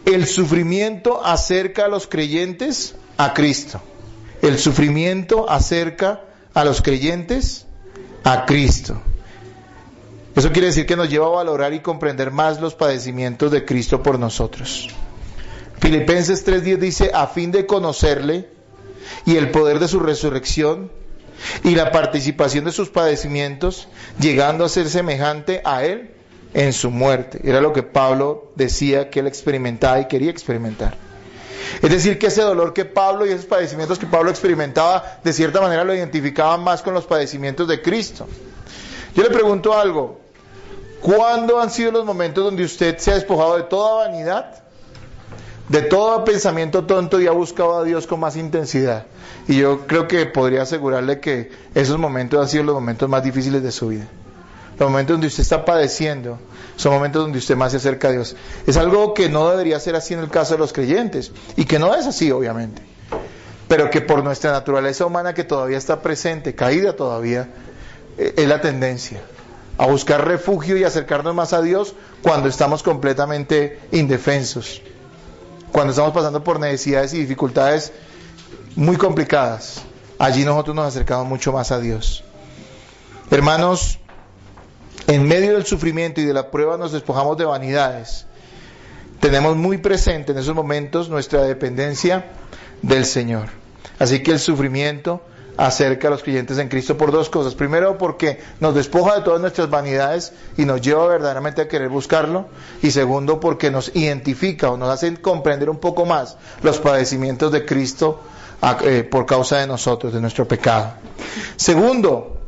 el sufrimiento acerca a los creyentes a Cristo. El sufrimiento acerca a los creyentes a Cristo. Eso quiere decir que nos lleva a valorar y comprender más los padecimientos de Cristo por nosotros. Filipenses 3:10 dice, a fin de conocerle y el poder de su resurrección y la participación de sus padecimientos, llegando a ser semejante a él en su muerte. Era lo que Pablo decía que él experimentaba y quería experimentar. Es decir, que ese dolor que Pablo y esos padecimientos que Pablo experimentaba, de cierta manera lo identificaban más con los padecimientos de Cristo. Yo le pregunto algo, ¿cuándo han sido los momentos donde usted se ha despojado de toda vanidad, de todo pensamiento tonto y ha buscado a Dios con más intensidad? Y yo creo que podría asegurarle que esos momentos han sido los momentos más difíciles de su vida. Los momentos donde usted está padeciendo son momentos donde usted más se acerca a Dios. Es algo que no debería ser así en el caso de los creyentes, y que no es así obviamente, pero que por nuestra naturaleza humana que todavía está presente, caída todavía, es la tendencia a buscar refugio y acercarnos más a Dios cuando estamos completamente indefensos, cuando estamos pasando por necesidades y dificultades muy complicadas. Allí nosotros nos acercamos mucho más a Dios. Hermanos, en medio del sufrimiento y de la prueba nos despojamos de vanidades. Tenemos muy presente en esos momentos nuestra dependencia del Señor. Así que el sufrimiento acerca a los creyentes en Cristo por 2 cosas. Primero, porque nos despoja de todas nuestras vanidades y nos lleva verdaderamente a querer buscarlo. Y segundo, porque nos identifica o nos hace comprender un poco más los padecimientos de Cristo por causa de nosotros, de nuestro pecado. Segundo,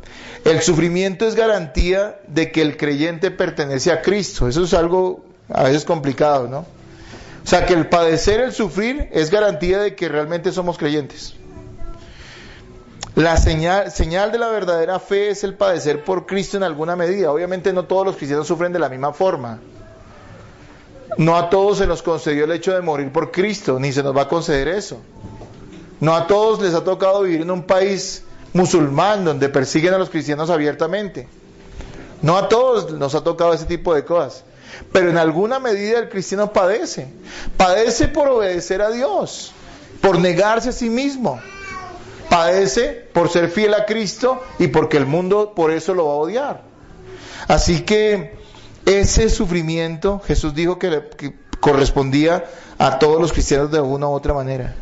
el sufrimiento es garantía de que el creyente pertenece a Cristo. Eso es algo a veces complicado, ¿no? O sea, que el padecer, el sufrir, es garantía de que realmente somos creyentes. La señal de la verdadera fe es el padecer por Cristo en alguna medida. Obviamente no todos los cristianos sufren de la misma forma. No a todos se nos concedió el hecho de morir por Cristo, ni se nos va a conceder eso. No a todos les ha tocado vivir en un país musulmán donde persiguen a los cristianos abiertamente. No a todos nos ha tocado ese tipo de cosas. Pero en alguna medida el cristiano padece. Padece por obedecer a Dios, por negarse a sí mismo. Padece por ser fiel a Cristo y porque el mundo por eso lo va a odiar. Así que ese sufrimiento Jesús dijo que correspondía a todos los cristianos de una u otra manera.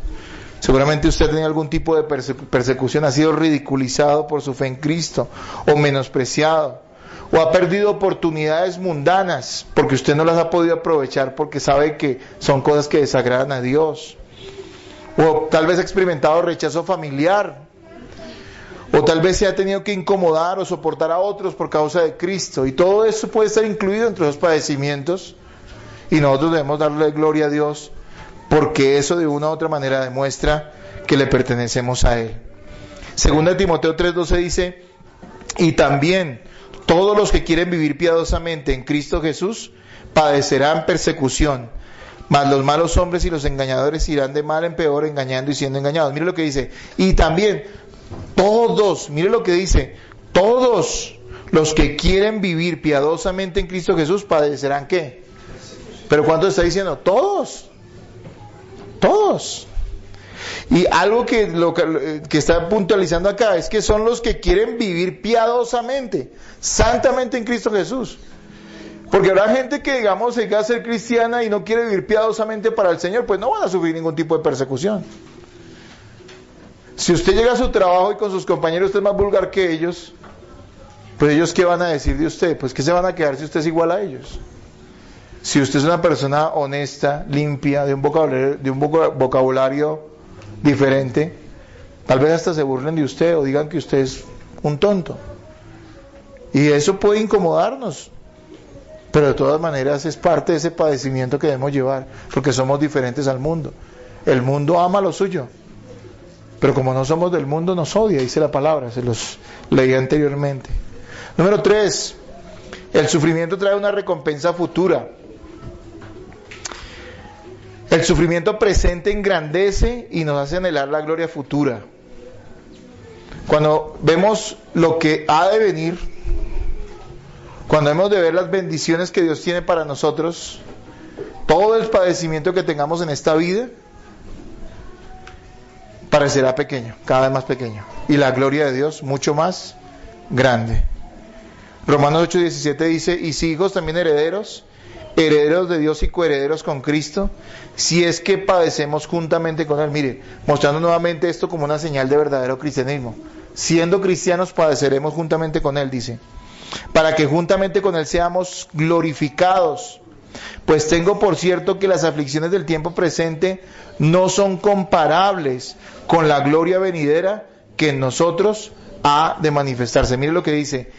Seguramente usted tenía algún tipo de persecución, ha sido ridiculizado por su fe en Cristo o menospreciado, o ha perdido oportunidades mundanas porque usted no las ha podido aprovechar porque sabe que son cosas que desagradan a Dios, o tal vez ha experimentado rechazo familiar, o tal vez se ha tenido que incomodar o soportar a otros por causa de Cristo, y todo eso puede estar incluido entre esos padecimientos, y nosotros debemos darle gloria a Dios porque eso de una u otra manera demuestra que le pertenecemos a Él. Segunda de Timoteo 3:12 dice: y también todos los que quieren vivir piadosamente en Cristo Jesús padecerán persecución, mas los malos hombres y los engañadores irán de mal en peor, engañando y siendo engañados. Mire lo que dice, y también todos, mire lo que dice, todos los que quieren vivir piadosamente en Cristo Jesús padecerán ¿qué? ¿Pero cuánto está diciendo? Todos. Todos. Y algo que está puntualizando acá es que son los que quieren vivir piadosamente, santamente en Cristo Jesús. Porque habrá gente que, digamos, se llega a ser cristiana y no quiere vivir piadosamente para el Señor, pues no van a sufrir ningún tipo de persecución. Si usted llega a su trabajo y con sus compañeros usted es más vulgar que ellos, pues ellos ¿qué van a decir de usted? Pues ¿qué se van a quedar si usted es igual a ellos? Si usted es una persona honesta, limpia, de un vocabulario diferente, tal vez hasta se burlen de usted o digan que usted es un tonto. Y eso puede incomodarnos, pero de todas maneras es parte de ese padecimiento que debemos llevar, porque somos diferentes al mundo. El mundo ama lo suyo, pero como no somos del mundo nos odia, dice la palabra, se los leí anteriormente. Número 3, el sufrimiento trae una recompensa futura. El sufrimiento presente engrandece y nos hace anhelar la gloria futura. Cuando vemos lo que ha de venir, cuando hemos de ver las bendiciones que Dios tiene para nosotros, todo el padecimiento que tengamos en esta vida parecerá pequeño, cada vez más pequeño, y la gloria de Dios mucho más grande. Romanos 8:17 dice: y si hijos también herederos de Dios y coherederos con Cristo, si es que padecemos juntamente con Él. Mire, mostrando nuevamente esto como una señal de verdadero cristianismo. Siendo cristianos padeceremos juntamente con Él, dice, para que juntamente con Él seamos glorificados. Pues tengo por cierto que las aflicciones del tiempo presente no son comparables con la gloria venidera que en nosotros ha de manifestarse. Mire lo que dice: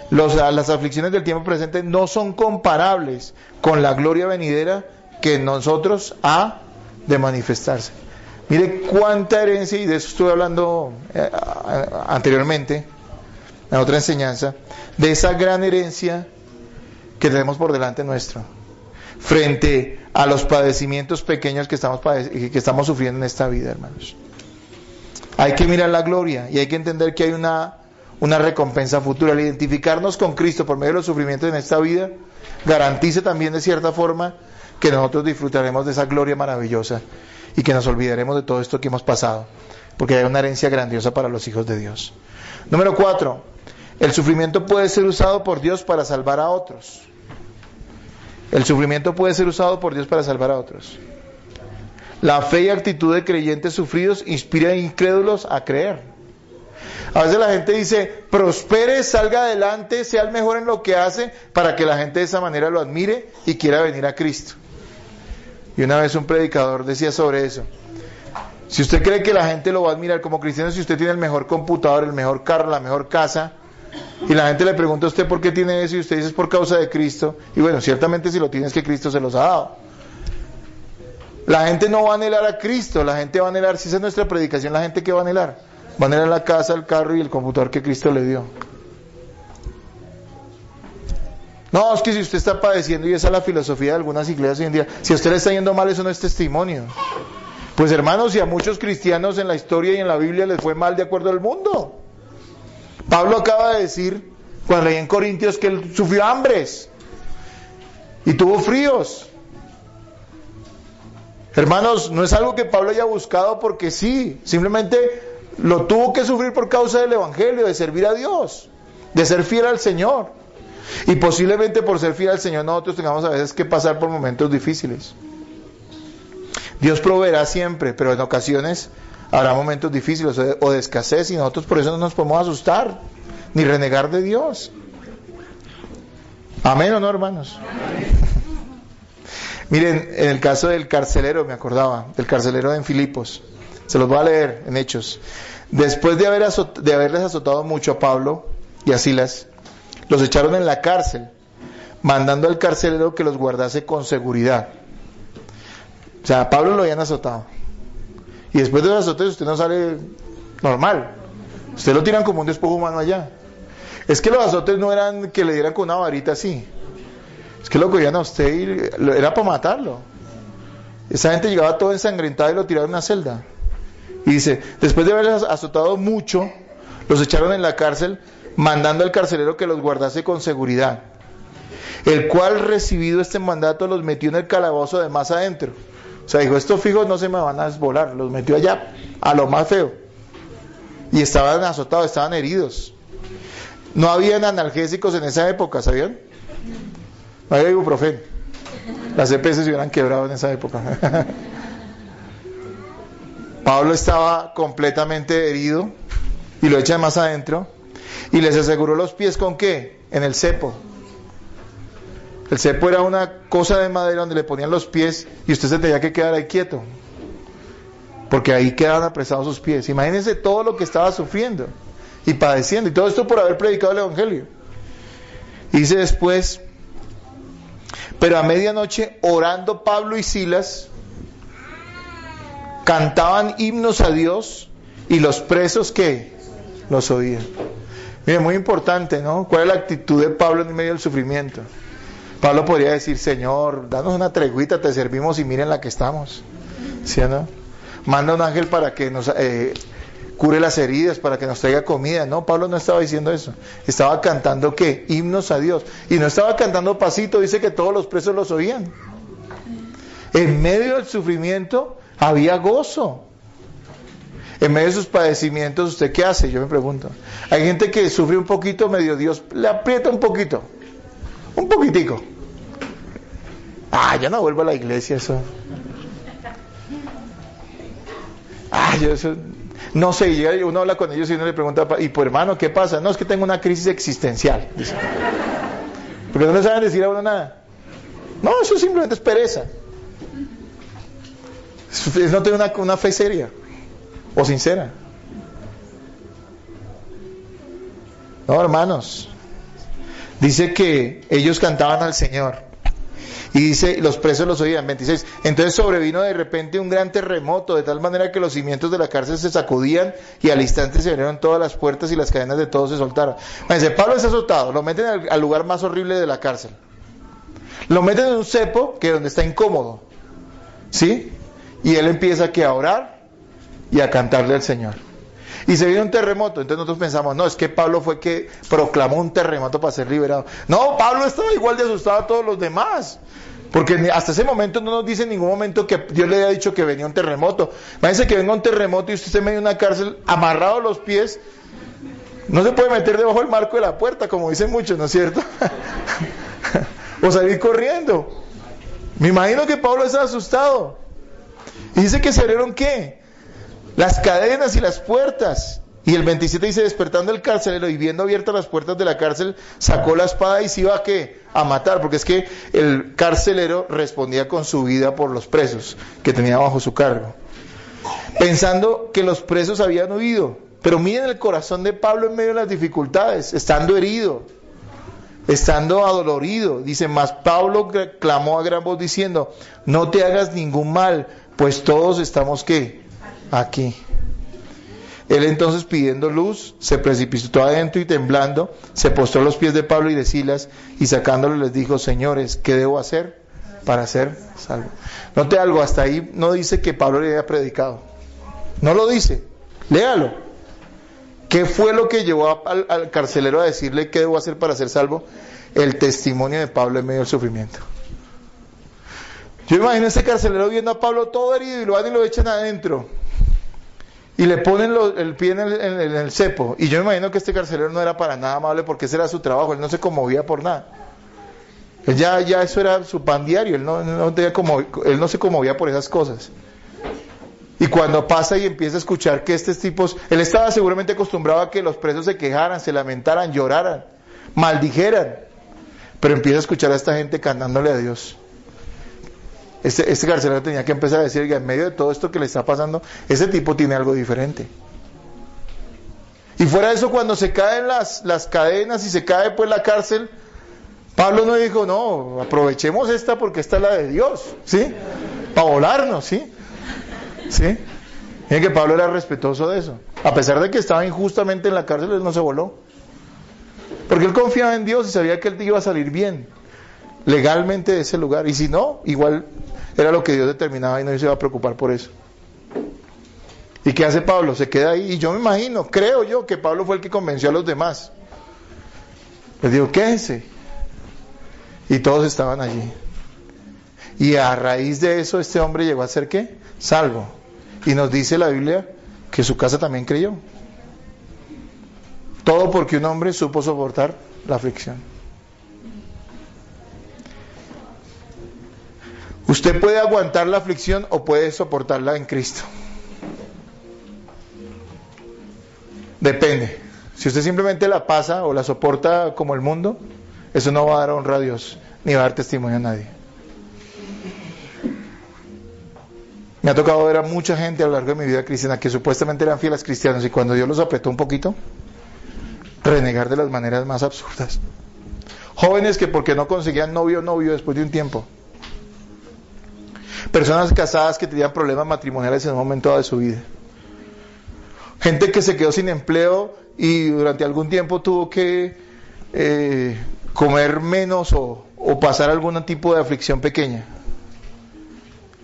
las aflicciones del tiempo presente no son comparables con la gloria venidera que en nosotros ha de manifestarse. Mire cuánta herencia, y de eso estuve hablando anteriormente, en otra enseñanza, de esa gran herencia que tenemos por delante nuestro, frente a los padecimientos pequeños que estamos sufriendo en esta vida, hermanos. Hay que mirar la gloria y hay que entender que hay una recompensa futura. Al identificarnos con Cristo por medio de los sufrimientos en esta vida, garantice también de cierta forma que nosotros disfrutaremos de esa gloria maravillosa y que nos olvidaremos de todo esto que hemos pasado, porque hay una herencia grandiosa para los hijos de Dios. Número 4, el sufrimiento puede ser usado por Dios para salvar a otros. El sufrimiento puede ser usado por Dios para salvar a otros. La fe y actitud de creyentes sufridos inspira a incrédulos a creer. A veces la gente dice: prospere, salga adelante, sea el mejor en lo que hace, para que la gente de esa manera lo admire y quiera venir a Cristo. Y una vez un predicador decía sobre eso: si usted cree que la gente lo va a admirar como cristiano, si usted tiene el mejor computador, el mejor carro, la mejor casa, y la gente le pregunta a usted por qué tiene eso, y usted dice: es por causa de Cristo, y bueno, ciertamente si lo tiene es que Cristo se los ha dado. La gente no va a anhelar a Cristo, la gente va a anhelar, si esa es nuestra predicación, la gente ¿qué va a anhelar? Va a anhelar la casa, el carro y el computador que Cristo le dio. No, es que si usted está padeciendo, y esa es la filosofía de algunas iglesias hoy en día, si a usted le está yendo mal, eso no es testimonio. Pues hermanos, y a muchos cristianos en la historia y en la Biblia les fue mal de acuerdo al mundo. Pablo acaba de decir, cuando leí en Corintios, que él sufrió hambres y tuvo fríos. Hermanos, no es algo que Pablo haya buscado porque sí, simplemente lo tuvo que sufrir por causa del Evangelio, de servir a Dios, de ser fiel al Señor. Y posiblemente por ser fiel al Señor nosotros tengamos a veces que pasar por momentos difíciles. Dios proveerá siempre, pero en ocasiones habrá momentos difíciles o de escasez, y nosotros por eso no nos podemos asustar ni renegar de Dios. ¿Amén o no, hermanos? Miren, en el caso del carcelero, me acordaba, del carcelero en Filipos, se los voy a leer en Hechos. Después de haberles azotado mucho a Pablo y a Silas, los echaron en la cárcel, mandando al carcelero que los guardase con seguridad. O sea, a Pablo lo habían azotado. Y después de los azotes usted no sale normal. Usted lo tiran como un despojo humano allá. Es que los azotes no eran que le dieran con una varita así. Es que lo cogían a usted y era para matarlo. Esa gente llegaba todo ensangrentada y lo tiraron en una celda. Y dice, después de haberles azotado mucho, los echaron en la cárcel, mandando al carcelero que los guardase con seguridad. El cual, recibido este mandato, los metió en el calabozo de más adentro. O sea, dijo, estos fijos no se me van a desvolar. Los metió allá, a lo más feo. Y estaban azotados, estaban heridos. No habían analgésicos en esa época, ¿sabían? No había ibuprofeno. Las EPS se hubieran quebrado en esa época. Pablo estaba completamente herido y lo echan más adentro. Y les aseguró los pies ¿con qué? En el cepo. El cepo era una cosa de madera donde le ponían los pies y usted se tenía que quedar ahí quieto, porque ahí quedaban apresados sus pies. Imagínense todo lo que estaba sufriendo y padeciendo, y todo esto por haber predicado el Evangelio. Y dice después, pero a medianoche, orando Pablo y Silas, cantaban himnos a Dios, y los presos, ¿qué? Los oían. Miren, muy importante, ¿no? ¿Cuál es la actitud de Pablo en medio del sufrimiento? Pablo podría decir, Señor, danos una treguita, te servimos y miren la que estamos. ¿Sí o no? Manda un ángel para que nos cure las heridas, para que nos traiga comida. No, Pablo no estaba diciendo eso. Estaba cantando, ¿qué? Himnos a Dios. Y no estaba cantando pasito, dice que todos los presos los oían. En medio del sufrimiento había gozo. En medio de sus padecimientos, ¿usted qué hace? Yo me pregunto. Hay gente que sufre un poquito, medio Dios le aprieta un poquito. Un poquitico. Ya no vuelvo a la iglesia, eso. Yo eso. No sé, uno habla con ellos y uno le pregunta, y pues hermano, ¿qué pasa? No, es que tengo una crisis existencial. Dice. Porque no le saben decir a uno nada. No, eso simplemente es pereza. Es no tener una fe seria o sincera. No, hermanos. Dice que ellos cantaban al Señor. Y dice, los presos los oían, 26. Entonces sobrevino de repente un gran terremoto, de tal manera que los cimientos de la cárcel se sacudían, y al instante se abrieron todas las puertas y las cadenas de todos se soltaron. Fíjense, Pablo es azotado, lo meten al lugar más horrible de la cárcel. Lo meten en un cepo, que es donde está incómodo. ¿Sí? Y él empieza a orar y a cantarle al Señor. Y se viene un terremoto. Entonces nosotros pensamos, no, es que Pablo fue que proclamó un terremoto para ser liberado. No, Pablo estaba igual de asustado a todos los demás, porque hasta ese momento no nos dice en ningún momento que Dios le haya dicho que venía un terremoto. Imagínense que venga un terremoto y usted se mete en una cárcel amarrado a los pies. No se puede meter debajo del marco de la puerta, como dicen muchos, ¿no es cierto? O salir corriendo. Me imagino que Pablo estaba asustado. Y dice que se abrieron ¿qué? Las cadenas y las puertas. Y el 27 dice, despertando el carcelero y viendo abiertas las puertas de la cárcel, sacó la espada y se iba ¿a qué? A matar, porque es que el carcelero respondía con su vida por los presos que tenía bajo su cargo, pensando que los presos habían huido. Pero miren el corazón de Pablo en medio de las dificultades, estando herido, estando adolorido. Dice, mas Pablo clamó a gran voz diciendo, no te hagas ningún mal, pues todos estamos ¿qué? Aquí. Él entonces, pidiendo luz, se precipitó adentro y temblando, se postró a los pies de Pablo y de Silas, y sacándolos les dijo, señores, ¿qué debo hacer para ser salvo. Note algo, hasta ahí no dice que Pablo le había predicado. No lo dice. Léalo. ¿Qué fue lo que llevó al carcelero a decirle qué debo hacer para ser salvo? El testimonio de Pablo en medio del sufrimiento. Yo imagino a ese carcelero viendo a Pablo todo herido y lo van y lo echan adentro. Y le ponen el pie en el cepo. Y yo me imagino que este carcelero no era para nada amable porque ese era su trabajo. Él no se conmovía por nada. Él ya eso era su pan diario. Él no se conmovía por esas cosas. Y cuando pasa y empieza a escuchar que estos tipos... Él estaba seguramente acostumbrado a que los presos se quejaran, se lamentaran, lloraran, maldijeran. Pero empieza a escuchar a esta gente cantándole a Dios. Este carcelero tenía que empezar a decir, en medio de todo esto que le está pasando, ese tipo tiene algo diferente. Y fuera de eso, cuando se caen las cadenas y se cae pues la cárcel, Pablo no dijo, no, aprovechemos esta porque esta es la de Dios, ¿sí? Para volarnos, ¿sí? ¿Sí? Miren que Pablo era respetuoso de eso. A pesar de que estaba injustamente en la cárcel, él no se voló. Porque él confiaba en Dios y sabía que él iba a salir bien, legalmente de ese lugar. Y si no, igual era lo que Dios determinaba y no se iba a preocupar por eso. ¿Y qué hace Pablo? Se queda ahí. Y yo me imagino, creo yo, que Pablo fue el que convenció a los demás. Les digo, quédense. Y todos estaban allí. Y a raíz de eso, este hombre llegó a ser ¿qué? Salvo. Y nos dice la Biblia que su casa también creyó. Todo porque un hombre supo soportar la aflicción. Usted puede aguantar la aflicción o puede soportarla en Cristo. Depende. Si usted simplemente la pasa o la soporta como el mundo, eso no va a dar honra a Dios, ni va a dar testimonio a nadie. Me ha tocado ver a mucha gente a lo largo de mi vida cristiana que supuestamente eran fieles cristianos y cuando Dios los apretó un poquito, renegar de las maneras más absurdas. Jóvenes que porque no conseguían novio después de un tiempo. Personas casadas que tenían problemas matrimoniales en un momento dado de su vida. Gente que se quedó sin empleo y durante algún tiempo tuvo que comer menos o pasar algún tipo de aflicción pequeña.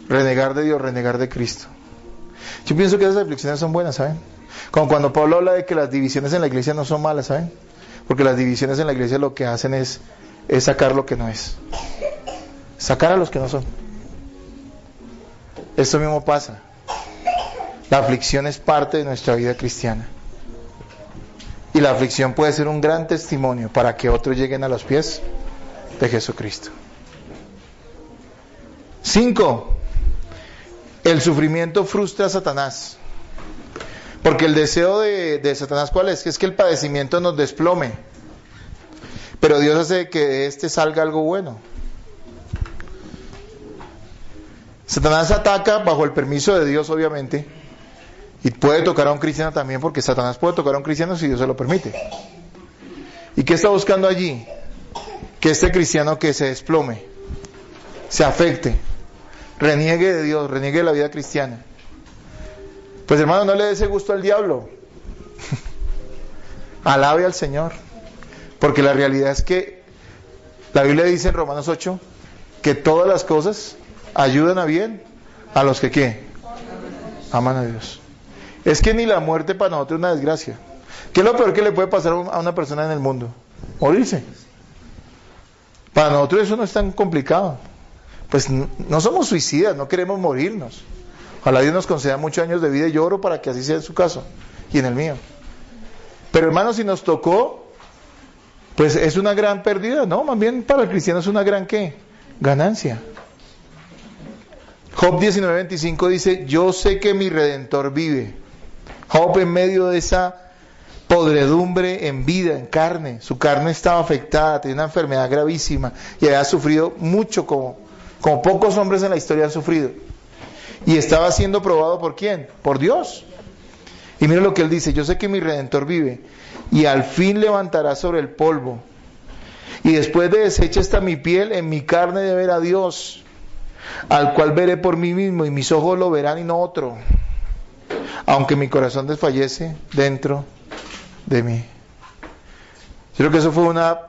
Renegar de Dios, renegar de Cristo. Yo pienso que esas aflicciones son buenas, ¿saben? Como cuando Pablo habla de que las divisiones en la iglesia no son malas, ¿saben? Porque las divisiones en la iglesia lo que hacen es sacar lo que no es. Sacar a los que no son. Esto mismo pasa. La aflicción es parte de nuestra vida cristiana. Y la aflicción puede ser un gran testimonio para que otros lleguen a los pies de Jesucristo. 5. El sufrimiento frustra a Satanás. Porque el deseo de Satanás, ¿cuál es? Es que el padecimiento nos desplome. Pero Dios hace que de este salga algo bueno. Satanás ataca bajo el permiso de Dios, obviamente. Y puede tocar a un cristiano también, porque Satanás puede tocar a un cristiano si Dios se lo permite. ¿Y qué está buscando allí? Que este cristiano que se desplome, se afecte, reniegue de Dios, reniegue de la vida cristiana. Pues hermano, no le dé ese gusto al diablo. Alabe al Señor. Porque la realidad es que la Biblia dice en Romanos 8 que todas las cosas ayudan a bien a los que ¿qué? Aman a Dios. Es que ni la muerte para nosotros es una desgracia. ¿Qué es lo peor que le puede pasar a una persona en el mundo? Morirse. Para nosotros eso no es tan complicado. Pues no somos suicidas, no queremos morirnos. Ojalá Dios nos conceda muchos años de vida y yo oro para que así sea en su caso y en el mío. Pero hermanos, si nos tocó, pues es una gran pérdida, ¿no? Más bien para el cristiano es una gran ¿qué? Ganancia. Job 19:25 dice, yo sé que mi Redentor vive. Job en medio de esa podredumbre en vida, en carne, su carne estaba afectada, tenía una enfermedad gravísima y había sufrido mucho como pocos hombres en la historia han sufrido. Y estaba siendo probado ¿por quién? Por Dios. Y mira lo que él dice, yo sé que mi Redentor vive y al fin levantará sobre el polvo. Y después de deshecha está mi piel, en mi carne de ver a Dios, al cual veré por mí mismo y mis ojos lo verán y no otro. Aunque mi corazón desfallece dentro de mí. Yo creo que eso fue una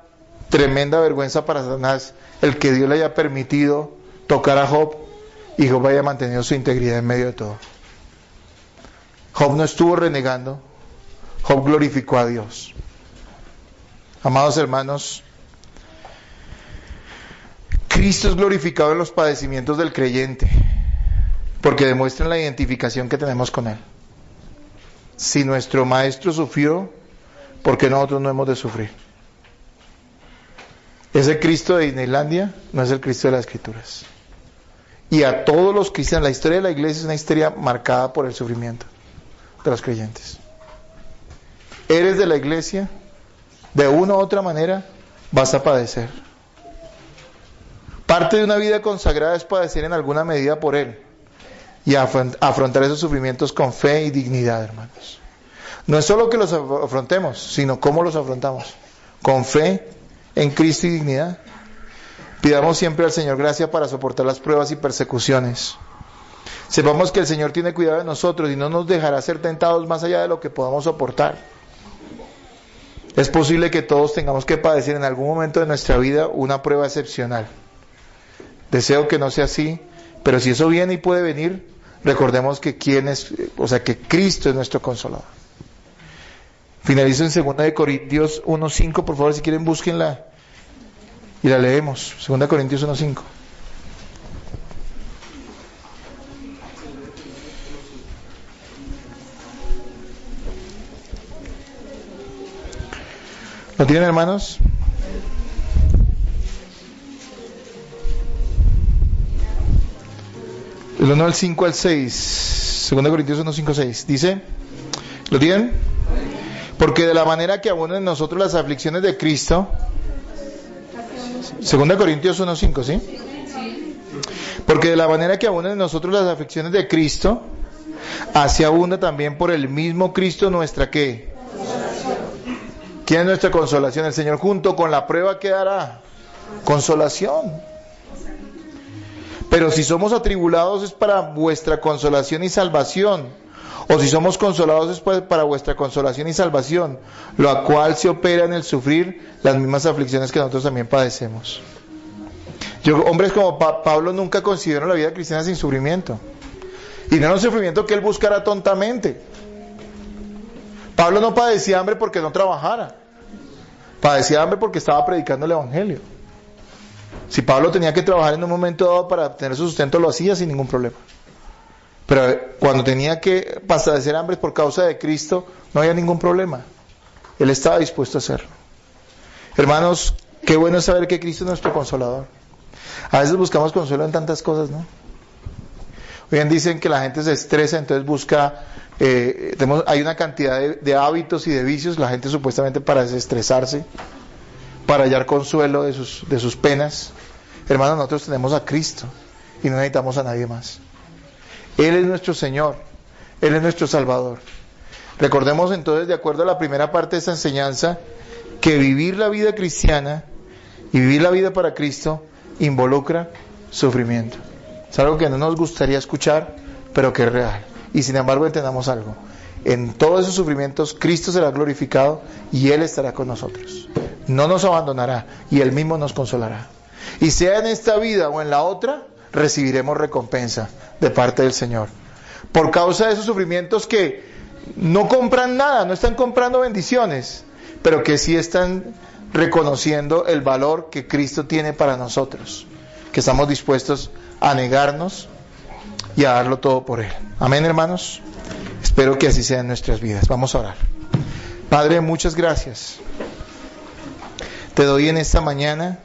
tremenda vergüenza para Satanás, el que Dios le haya permitido tocar a Job y Job haya mantenido su integridad en medio de todo. Job no estuvo renegando, Job glorificó a Dios. Amados hermanos, Cristo es glorificado en los padecimientos del creyente, porque demuestran la identificación que tenemos con Él. Si nuestro Maestro sufrió, ¿por qué nosotros no hemos de sufrir? Ese Cristo de Disneylandia no es el Cristo de las Escrituras. Y a todos los cristianos, la historia de la iglesia es una historia marcada por el sufrimiento de los creyentes. Eres de la iglesia, de una u otra manera vas a padecer. Parte de una vida consagrada es padecer en alguna medida por Él y afrontar esos sufrimientos con fe y dignidad, hermanos. No es solo que los afrontemos, sino cómo los afrontamos, con fe en Cristo y dignidad. Pidamos siempre al Señor gracia para soportar las pruebas y persecuciones. Sepamos que el Señor tiene cuidado de nosotros y no nos dejará ser tentados más allá de lo que podamos soportar. Es posible que todos tengamos que padecer en algún momento de nuestra vida una prueba excepcional. Deseo que no sea así, pero si eso viene y puede venir, recordemos que que Cristo es nuestro consolador. Finalizo en 2 Corintios 1:5, por favor, si quieren búsquenla y la leemos. 2 Corintios 1:5. ¿Lo tienen, hermanos? El 1 al 5 al 6. 2 Corintios 1, 5, 6. Dice, ¿lo tienen? Porque de la manera que abundan en nosotros las aflicciones de Cristo. 2 Corintios 1, 5, ¿sí? Porque de la manera que abundan en nosotros las aflicciones de Cristo, así abunda también por el mismo Cristo nuestra ¿qué? ¿Quién es nuestra consolación? El Señor. Junto con la prueba que dará consolación. Pero si somos atribulados es para vuestra consolación y salvación. O si somos consolados es para vuestra consolación y salvación, lo cual se opera en el sufrir las mismas aflicciones que nosotros también padecemos. Hombres como Pablo nunca consideraron la vida cristiana sin sufrimiento. Y no era un sufrimiento que él buscara tontamente. Pablo no padecía hambre porque no trabajara. Padecía hambre porque estaba predicando el Evangelio. Si Pablo tenía que trabajar en un momento dado para obtener su sustento, lo hacía sin ningún problema. Pero cuando tenía que padecer hambre por causa de Cristo, no había ningún problema. Él estaba dispuesto a hacerlo. Hermanos, qué bueno es saber que Cristo es nuestro consolador. A veces buscamos consuelo en tantas cosas, ¿no? Hoy en dicen que la gente se estresa, entonces busca... hay una cantidad de hábitos y de vicios, la gente supuestamente para desestresarse, para hallar consuelo de sus penas. Hermanos, nosotros tenemos a Cristo y no necesitamos a nadie más. Él es nuestro Señor, Él es nuestro Salvador. Recordemos entonces, de acuerdo a la primera parte de esta enseñanza, que vivir la vida cristiana y vivir la vida para Cristo involucra sufrimiento. Es algo que no nos gustaría escuchar, pero que es real. Y sin embargo entendamos algo: en todos esos sufrimientos Cristo será glorificado y Él estará con nosotros. No nos abandonará y Él mismo nos consolará. Y sea en esta vida o en la otra, recibiremos recompensa de parte del Señor. Por causa de esos sufrimientos que no compran nada, no están comprando bendiciones, pero que sí están reconociendo el valor que Cristo tiene para nosotros, que estamos dispuestos a negarnos y a darlo todo por Él. Amén, hermanos. Espero que así sea en nuestras vidas. Vamos a orar. Padre, muchas gracias. Te doy en esta mañana